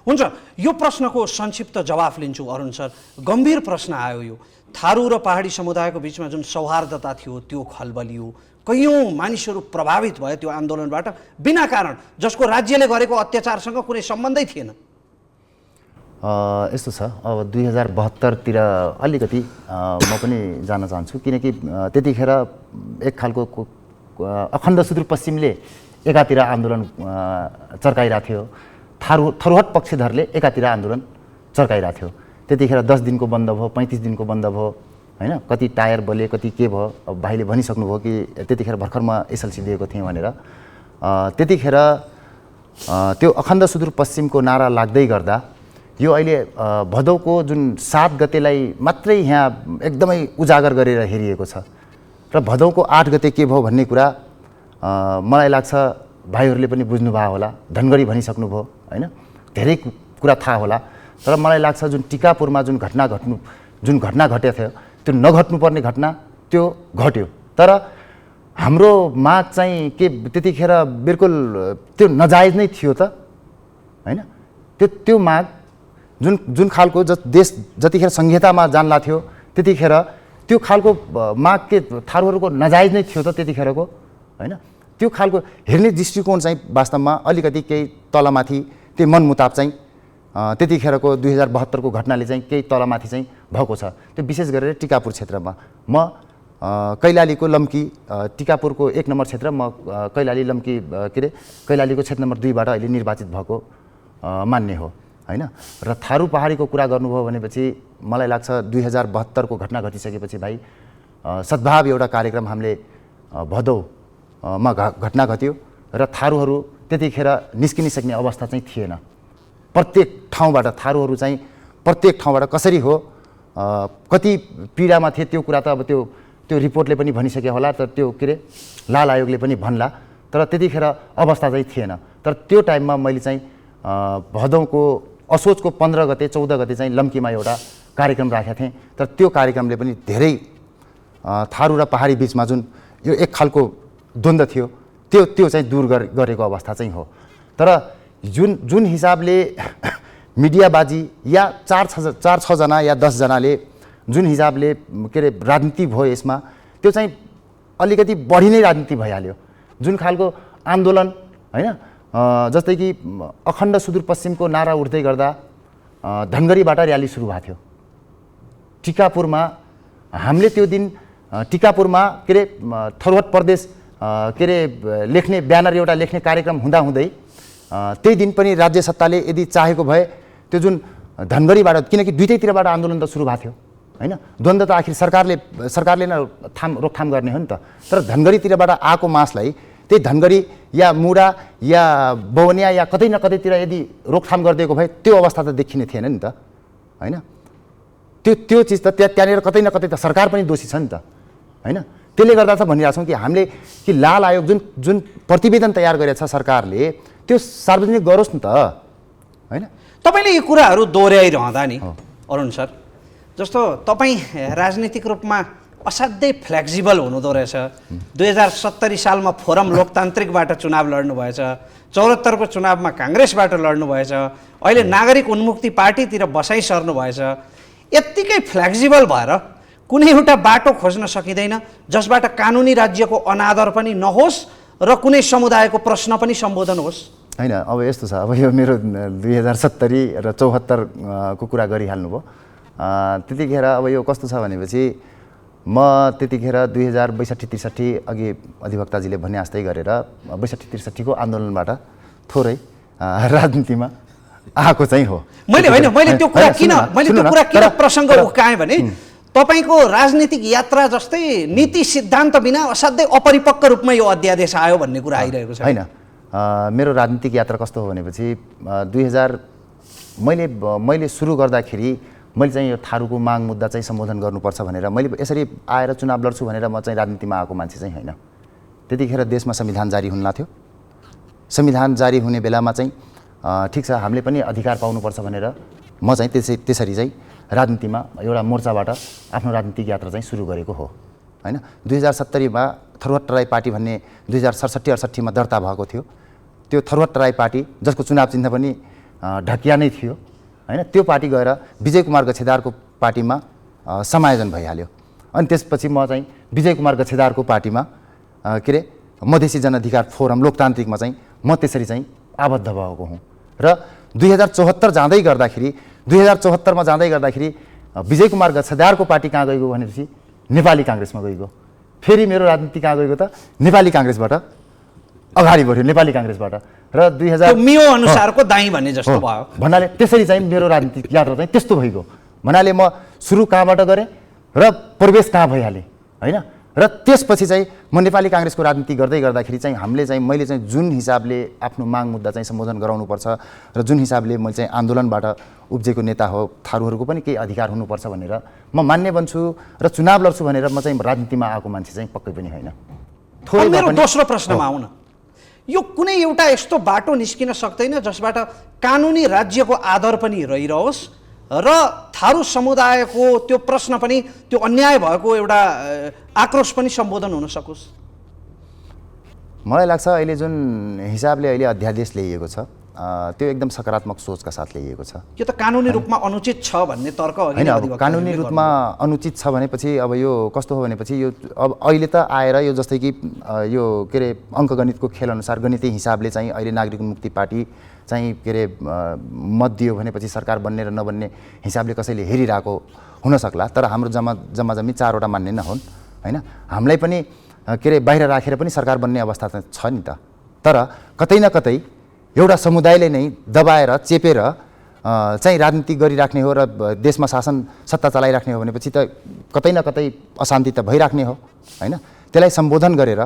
हुन्छ, यो प्रश्नको संक्षिप्त जवाफ लिन्छु अरुण सर। गम्भीर प्रश्न आयो यो। थारू र पहाडी समुदायको बिचमा जुन सौहार्दता थियो त्यो खलबलियो, कयौँ मानिसहरू प्रभावित भयो त्यो आन्दोलनबाट बिना कारण, जसको राज्यले गरेको अत्याचारसँग कुनै सम्बन्धै थिएन। यस्तो छ, अब 2072 तिर अलिकति म पनि जान चाहन्छु, किनकि त्यतिखेर एक खालको अखण्ड सुदूरपश्चिमले एकातिर आन्दोलन चर्काइरहेको थियो, थरुहट पक्षधरले एकातिर आन्दोलन चर्काइरहेको थियो। त्यतिखेर 10 दिनको बन्द भयो, 35 दिनको बन्द भयो हैन, कति टायर बले कति के भयो। अब भाइले भनिसक्नुभयो कि त्यतिखेर भर्खर म SLC दिएको थिएँ भनेर। त्यतिखेर त्यो अखण्ड सुदूरपश्चिमको नारा लाग्दै गर्दा यो अहिले भदौको जुन 7 गतेलाई मात्रै यहाँ एकदमै उजागर गरेर हेरिएको छ र भदौको 8 गते के भयो भन्ने कुरा मलाई लाग्छ भाइहरूले पनि बुझ्नुभयो होला, धनगढी भनिसक्नुभयो हैन, धेरै कुरा थाहा होला। तर मलाई लाग्छ जुन टिकापुरमा जुन घटना घटेको थियो त्यो नघट्नुपर्ने घटना त्यो घट्यो। तर हाम्रो माग चाहिँ के त्यतिखेर बिल्कुल त्यो नजायज नै थियो त हैन। त्यो माग जुन खालको देश जतिखेर संहितामा जान्ला थियो त्यतिखेर त्यो खालको माग के थारूहरूको नजायज नै थियो त त्यतिखेरको, होइन? त्यो खालको हेर्ने दृष्टिकोण चाहिँ वास्तवमा अलिकति केही तलमाथि त्यो मनमुताब चाहिँ त्यतिखेरको 2072 को घटनाले चाहिँ केही तलमाथि चाहिँ भएको छ। त्यो विशेष गरेर टिकापुर क्षेत्रमा म कैलालीको लम्की टिकापुरको 1 नम्बर क्षेत्र, म कैलाली लम्की के अरे कैलालीको क्षेत्र नम्बर 2 बाट अहिले निर्वाचित भएको मान्ने हो, होइन? र थारू पहाडीको कुरा गर्नुभयो भनेपछि मलाई लाग्छ 2072 को घटना घटिसकेपछि भाइ सद्भाव एउटा कार्यक्रम हामीले भदौमा घटना घट्यो र थारूहरू त्यतिखेर निस्किनसक्ने अवस्था चाहिँ थिएन। प्रत्येक ठाउँबाट थारूहरू चाहिँ प्रत्येक ठाउँबाट कसरी हो कति पीडामा थिए त्यो कुरा त अब त्यो रिपोर्टले पनि भनिसक्यो होला, तर त्यो के अरे लाल आयोगले पनि भन्ला, तर त्यतिखेर अवस्था चाहिँ थिएन। तर त्यो टाइममा मैले चाहिँ भदौको असोजको 15 गते 14 गते चाहिँ लम्कीमा एउटा कार्यक्रम राखेको थिएँ। तर त्यो कार्यक्रमले पनि धेरै थारू र पहाडी बिचमा जुन यो एक खालको द्वन्द्व थियो त्यो चाहिँ दूर गरेको अवस्था चाहिँ हो। तर जुन हिसाबले मिडियाबाजी या 4-6 जना या 10 जनाले जुन हिसाबले के अरे राजनीति भयो यसमा, त्यो चाहिँ अलिकति बढी नै राजनीति भइहाल्यो। जुन खालको आन्दोलन, होइन? जस्तै कि अखण्ड सुदूरपश्चिमको नारा उठ्दै गर्दा धनगढीबाट र्याली सुरु भएको थियो। टिकापुरमा हामीले त्यो दिन टिकापुरमा के अरे थरुहट प्रदेश के अरे लेख्ने ब्यानर एउटा लेख्ने कार्यक्रम हुँदाहुँदै त्यही दिन पनि राज्य सत्ताले यदि चाहेको भए त्यो जुन धनगढीबाट, किनकि दुईटैतिरबाट आन्दोलन त सुरु भएको थियो, होइन? द्वन्द्व त आखिर सरकारले नै रोकथाम गर्ने हो नि त। तर धनगढीतिरबाट आएको मासलाई त्यही धनगढी या मुडा या बवनिया या कतै न कतैतिर यदि रोकथाम गरिदिएको भए त्यो अवस्था त देखिने थिएन नि त, होइन? त्यो चिज त त्यहाँनिर कतै न कतै त सरकार पनि दोषी छ नि त, होइन? त्यसले गर्दा त भनिरहेको छौँ कि हामीले कि लाल आयोग जुन प्रतिवेदन तयार गरेको छ सरकारले त्यो सार्वजनिक गरोस् न त, होइन? तपाईँले यी कुराहरू दोहोऱ्याइरहँदा नि अरुण सर, जस्तो तपाईँ राजनीतिक रूपमा असाध्यै फ्लेक्सिबल हुनुहुँदो रहेछ। 2070 सालमा फोरम लोकतान्त्रिकबाट चुनाव लड्नुभएछ, 74 को चुनावमा काङ्ग्रेसबाट लड्नुभएछ, अहिले नागरिक उन्मुक्ति पार्टीतिर बसाइ सर्नुभएछ। यत्तिकै फ्लेक्सिबल भएर कुनै एउटा बाटो खोज्न सकिँदैन जसबाट कानुनी राज्यको अनादर पनि नहोस् र कुनै समुदायको प्रश्न पनि सम्बोधन होस्, होइन? अब यस्तो छ, अब यो मेरो 2070 र 74 को कुरा गरिहाल्नुभयो। त्यतिखेर अब यो कस्तो छ भनेपछि म त्यतिखेर 2062-63 अघि अधिवक्ताजीले भने जस्तै गरेर 62-63 को आन्दोलनबाट थोरै राजनीतिमा आएको चाहिँ हो। मैले त्यो कुरा किन प्रसङ्ग उकाएँ भने तपाईँको राजनीतिक यात्रा जस्तै नीति सिद्धान्त बिना असाध्यै अपरिपक्व रूपमा यो अध्यादेश आयो भन्ने कुरा आइरहेको छ, होइन? मेरो राजनीतिक यात्रा कस्तो हो भनेपछि 2000 मैले सुरु गर्दाखेरि मैले चाहिँ यो थारूको माग मुद्दा चाहिँ सम्बोधन गर्नुपर्छ भनेर मैले यसरी आएर चुनाव लड्छु भनेर म चाहिँ राजनीतिमा आएको मान्छे चाहिँ होइन। त्यतिखेर देशमा संविधान जारी हुन लाग्थ्यो। संविधान जारी हुने बेलामा चाहिँ ठिक छ हामीले पनि अधिकार पाउनुपर्छ भनेर म चाहिँ त्यसरी चाहिँ राजनीतिमा एउटा मोर्चाबाट आफ्नो राजनीतिक यात्रा चाहिँ सुरु गरेको हो, होइन? 2070 मा थरुहट तराई पार्टी भन्ने 2067-68 मा दर्ता भएको थियो। त्यो थरुहट तराई पार्टी जसको चुनाव चिन्ह पनि ढकिया नै थियो, होइन? त्यो पार्टी गएर विजय कुमार गच्छेदारको पार्टीमा समायोजन भइहाल्यो। अनि त्यसपछि म चाहिँ विजय कुमार गच्छेदारको पार्टीमा के अरे मधेसी जनअधिकार फोरम लोकतान्त्रिकमा चाहिँ म त्यसरी चाहिँ आबद्ध भएको हुँ। र 2074 जाँदै गर्दाखेरि 2074 मा जाँदै गर्दाखेरि विजय कुमार गच्छेदारको पार्टी कहाँ गएको भनेपछि नेपाली काङ्ग्रेसमा गएको। फेरि मेरो राजनीति कहाँ गएको त नेपाली काङ्ग्रेसबाट अगाडि बढ्यो, नेपाली काङ्ग्रेसबाट। र 2000 मियो अनुसारको दाई भन्ने जस्तो भयो भन्नाले त्यसरी चाहिँ मेरो राजनीतिक यात्रा चाहिँ त्यस्तो भइगयो। भन्नाले म सुरु कहाँबाट गरेँ र प्रवेश कहाँ भइहालेँ, होइन? र त्यसपछि चाहिँ म नेपाली काङ्ग्रेसको राजनीति गर्दै गर्दाखेरि चाहिँ मैले चाहिँ जुन हिसाबले आफ्नो माग मुद्दा चाहिँ सम्बोधन गराउनुपर्छ र जुन हिसाबले मैले चाहिँ आन्दोलनबाट उब्जेको नेता हो, थारूहरूको पनि केही अधिकार हुनुपर्छ भनेर म मान्ने बन्छु र चुनाव लड्छु भनेर म चाहिँ राजनीतिमा आएको मान्छे चाहिँ पक्कै पनि होइन। मेरो दोस्रो प्रश्नमा आउन, यो कुनै एउटा यस्तो बाटो निस्किन सक्दैन जसबाट कानुनी राज्यको आदर पनि रहिरहोस् र थारू समुदायको त्यो प्रश्न पनि त्यो अन्याय भएको एउटा आक्रोश पनि सम्बोधन हुन सकोस्? मलाई लाग्छ अहिले जुन हिसाबले अहिले अध्यादेश ल्याइएको छ, त्यो एकदम सकारात्मक सोचका साथ ल्याइएको छ। यो त कानुनी रूपमा अनुचित छ भन्ने तर्क अघि होइन, नै अब अधिवक्ताहरूले कानुनी रूपमा अनुचित छ भनेपछि अब यो कस्तो हो भनेपछि यो अब अहिले त आएर यो जस्तै कि यो के अरे अङ्कगणितको खेलअनुसार गणितीय हिसाबले चाहिँ अहिले नागरिक मुक्ति पार्टी चाहिँ के अरे मत दियो भनेपछि सरकार बन्ने र नबन्ने हिसाबले कसैले हेरिरहेको हुनसक्ला। तर हाम्रो जम्माजम्मी 4वटा मान्ने नहुन् होइन। हामीलाई पनि के अरे बाहिर राखेर पनि सरकार बन्ने अवस्था त छ नि त। तर कतै न कतै एउटा समुदायले नै दबाएर चेपेर चाहिँ राजनीति गरिराख्ने हो र देशमा सत्ता चलाइराख्ने हो भनेपछि त कतै न कतै अशान्ति त भइराख्ने हो होइन। त्यसलाई सम्बोधन गरेर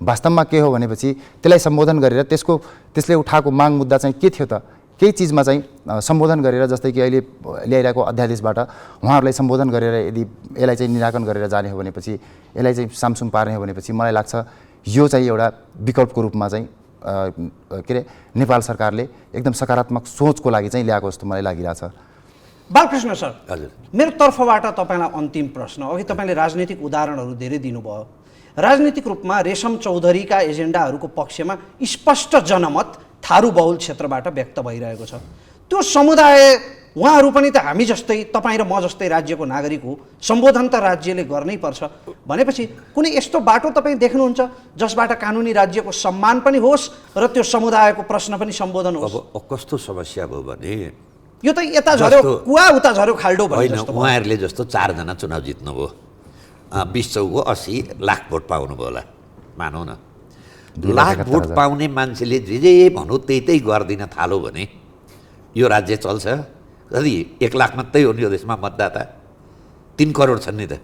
वास्तवमा के हो भनेपछि त्यसलाई सम्बोधन गरेर त्यसले उठाएको माग मुद्दा चाहिँ के थियो त, केही चिजमा चाहिँ सम्बोधन गरेर जस्तै कि अहिले ल्याइरहेको अध्यादेशबाट उहाँहरूलाई सम्बोधन गरेर यदि यसलाई चाहिँ निराकरण गरेर जाने हो भनेपछि, यसलाई चाहिँ सामसुम पार्ने हो भनेपछि मलाई लाग्छ यो चाहिँ एउटा विकल्पको रूपमा चाहिँ के अरे नेपाल सरकारले एकदम सकारात्मक सोचको लागि चाहिँ ल्याएको जस्तो मलाई लागिरहेछ। बालकृष्ण सर, हजुर, मेरो तर्फबाट तपाईँलाई अन्तिम प्रश्न। अघि तपाईँले राजनीतिक उदाहरणहरू धेरै दिनुभयो। राजनीतिक रूपमा रेशम चौधरीका एजेन्डाहरूको पक्षमा स्पष्ट जनमत थारू बहुल क्षेत्रबाट व्यक्त भइरहेको छ। त्यो समुदाय उहाँहरू पनि त हामी जस्तै, तपाईँ र म जस्तै राज्यको नागरिक हो, सम्बोधन त राज्यले गर्नै पर्छ भनेपछि कुनै यस्तो बाटो तपाईँ देख्नुहुन्छ जसबाट कानुनी राज्यको सम्मान पनि होस् र त्यो समुदायको प्रश्न पनि सम्बोधन होस्? अब कस्तो समस्या भयो भने यो त यता झऱ्यो कुवा उता झऱ्यो खाल्डो भयो होइन, जस्तो। उहाँहरूले जस्तो 4 जना चुनाव जित्नुभयो, 20 चौको 80 लाख भोट पाउनुभयो होला मानौ न। लाख भोट पाउने मान्छेले जे भनौँ त्यही गरिदिन थाल्यो भने यो राज्य चल्छ? कति 1 लाख मात्रै हो नि यो देशमा मतदाता, 3 करोड छन् नि त।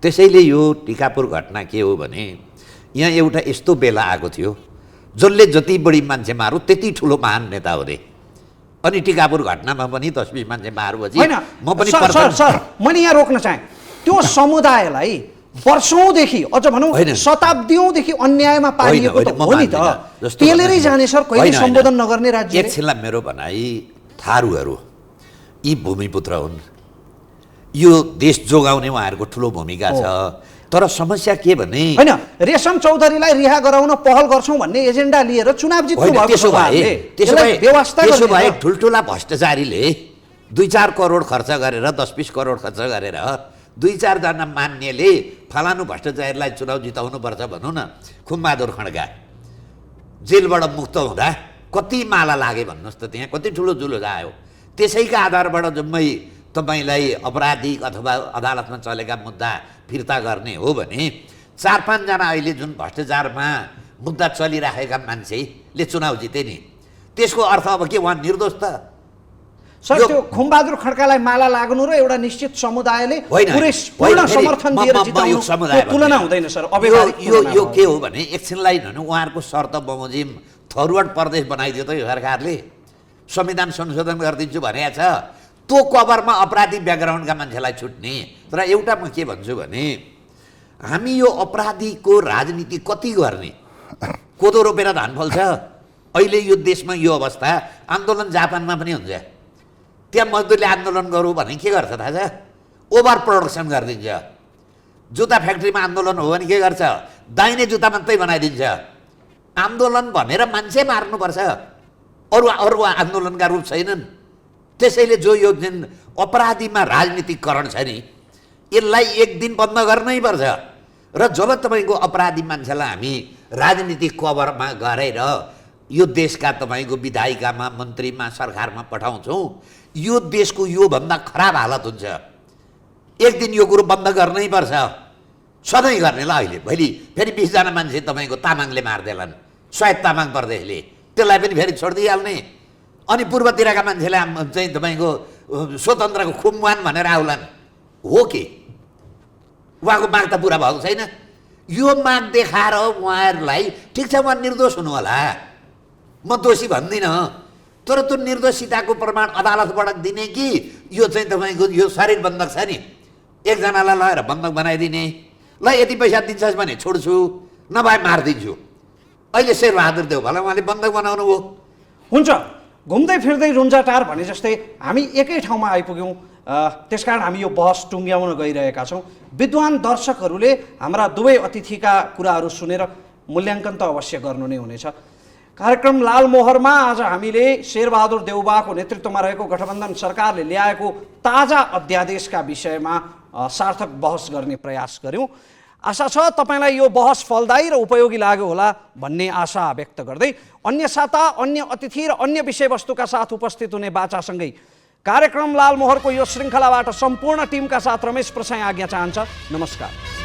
त्यसैले यो टिकापुर घटना के हो भने यहाँ एउटा यस्तो बेला आएको थियो जसले जति बढी मान्छे मारौँ त्यति ठुलो महान नेता हो रे। अनि टिकापुर घटनामा पनि 10-20 मान्छे मारुपछि म पनि सर मैले यहाँ रोक्न चाहेँ। त्यो समुदायलाई वर्षौँदेखि अझ भनौँ शताब्दीौँदेखि अन्यायमा पारिएको त हो नि त, पेलेरै जाने सर कहिले सम्बोधन नगर्ने राज्य। एकछिनलाई मेरो भनाइ, थारूहरू यी भूमिपुत्र हुन्, यो देश जोगाउने उहाँहरूको ठुलो भूमिका छ। तर समस्या के भने होइन, रेशम चौधरीलाई रिहा गराउन पहल गर्छौँ भन्ने एजेन्डा लिएर चुनाव जित्नु भएको छ। त्यसो भए ठुल्ठुला भ्रष्टाचारीले 2-4 करोड खर्च गरेर 10-20 करोड खर्च गरेर 2-4 जना मान्नेले फलानु भ्रष्टाचारीलाई चुनाव जिताउनुपर्छ भनौँ न। खुमबहादुर खड्का जेलबाट मुक्त हुँदा कति माला लागे भन्नुहोस् त, त्यहाँ कति ठुलो जुलुस आयो। त्यसैका आधारबाट जम्मै तपाईँलाई अपराधिक अथवा अदालतमा चलेका मुद्दा फिर्ता गर्ने हो भने 4-5 जना अहिले जुन भ्रष्टाचारमा मुद्दा चलिराखेका मान्छेले चुनाव जिते नि, त्यसको अर्थ अब के उहाँ निर्दोष त? सर त्यो खुमबहादुर खड्कालाई माला लाग्नु र एउटा निश्चित समुदायले पूर्ण समर्थन दिएर जिताउनु तुलना हुँदैन सर। यो के हो भने एकछिनलाई भन्नु उहाँहरूको शर्त बमोजिम फरवर्ड प्रदेश बनाइदियो त यो सरकारले, संविधान संशोधन गरिदिन्छु भनेको छ। त्यो कभरमा अपराधी ब्याकग्राउन्डका मान्छेलाई छुट्ने। तर एउटा म के भन्छु भने हामी यो अपराधीको राजनीति कति गर्ने? कोदो रोपेर धान फल्छ। अहिले यो देशमा यो अवस्था, आन्दोलन जापानमा पनि हुन्छ। त्यहाँ मजदुरले आन्दोलन गरौँ भने के गर्छ थाहा छ? ओभर प्रोडक्सन गरिदिन्छ। जुत्ता फ्याक्ट्रीमा आन्दोलन हो भने के गर्छ? दाहिने जुत्ता मात्रै बनाइदिन्छ। आन्दोलन भनेर मान्छे मार्नुपर्छ, अरू आन्दोलनका रूप छैनन्। त्यसैले जो यो जुन अपराधीमा राजनीतिकरण छ नि, यसलाई एक दिन बन्द गर्नै पर्छ। र जब तपाईँको अपराधी मान्छेलाई हामी राजनीतिक कभरमा गरेर यो देशका तपाईँको विधायिकामा, मन्त्रीमा, सरकारमा पठाउँछौँ, यो देशको योभन्दा खराब हालत हुन्छ। एक दिन यो कुरो बन्द गर्नै पर्छ, सधैँ गर्ने ल। अहिले भोलि फेरि 20 जना मान्छे तपाईँको तामाङले मारिदेलान्, स्वायत्त तामाङ प्रदेशले, त्यसलाई पनि फेरि छोडिदिइहाल्ने। अनि पूर्वतिरका मान्छेले चाहिँ तपाईँको स्वतन्त्रको खुमवान भनेर आउलान्। हो कि उहाँको माग त पुरा भएको छैन। यो माग देखाएर उहाँहरूलाई ठिक छ उहाँ निर्दोष हुनु होला, म दोषी भन्दिनँ, तर त्यो निर्दोषिताको प्रमाण अदालतबाट दिने कि यो चाहिँ तपाईँको यो शरीर बन्धक छ नि, एकजनालाई लगेर बन्धक बनाइदिने, ल यति पैसा दिन्छस् भने छोड्छु, नभए मारिदिन्छु। अहिले शेरबहादुर देउवालाई उहाँले बन्धक बनाउनु हो। हुन्छ, घुम्दै फिर्दै रुन्जाटार भने जस्तै हामी एकै ठाउँमा आइपुग्यौँ। त्यसकारण हामी यो बहस टुङ्ग्याउन गइरहेका छौँ। विद्वान दर्शकहरूले हाम्रा दुवै अतिथिका कुराहरू सुनेर मूल्याङ्कन त अवश्य गर्नु नै हुनेछ। कार्यक्रम लालमोहरमा आज हामीले शेरबहादुर देउबाको नेतृत्वमा रहेको गठबन्धन सरकारले ल्याएको ताजा अध्यादेशका विषयमा सार्थक बहस गर्ने प्रयास गऱ्यौँ। आशा छ तपाईँलाई यो बहस फलदायी र उपयोगी लाग्यो होला भन्ने आशा व्यक्त गर्दै अन्य साता, अन्य अतिथि र अन्य विषयवस्तुका साथ उपस्थित हुने बाचासँगै कार्यक्रम लालमोहरको यो श्रृङ्खलाबाट सम्पूर्ण टिमका साथ रमेश प्रसाई आज्ञा चाहन्छ। नमस्कार।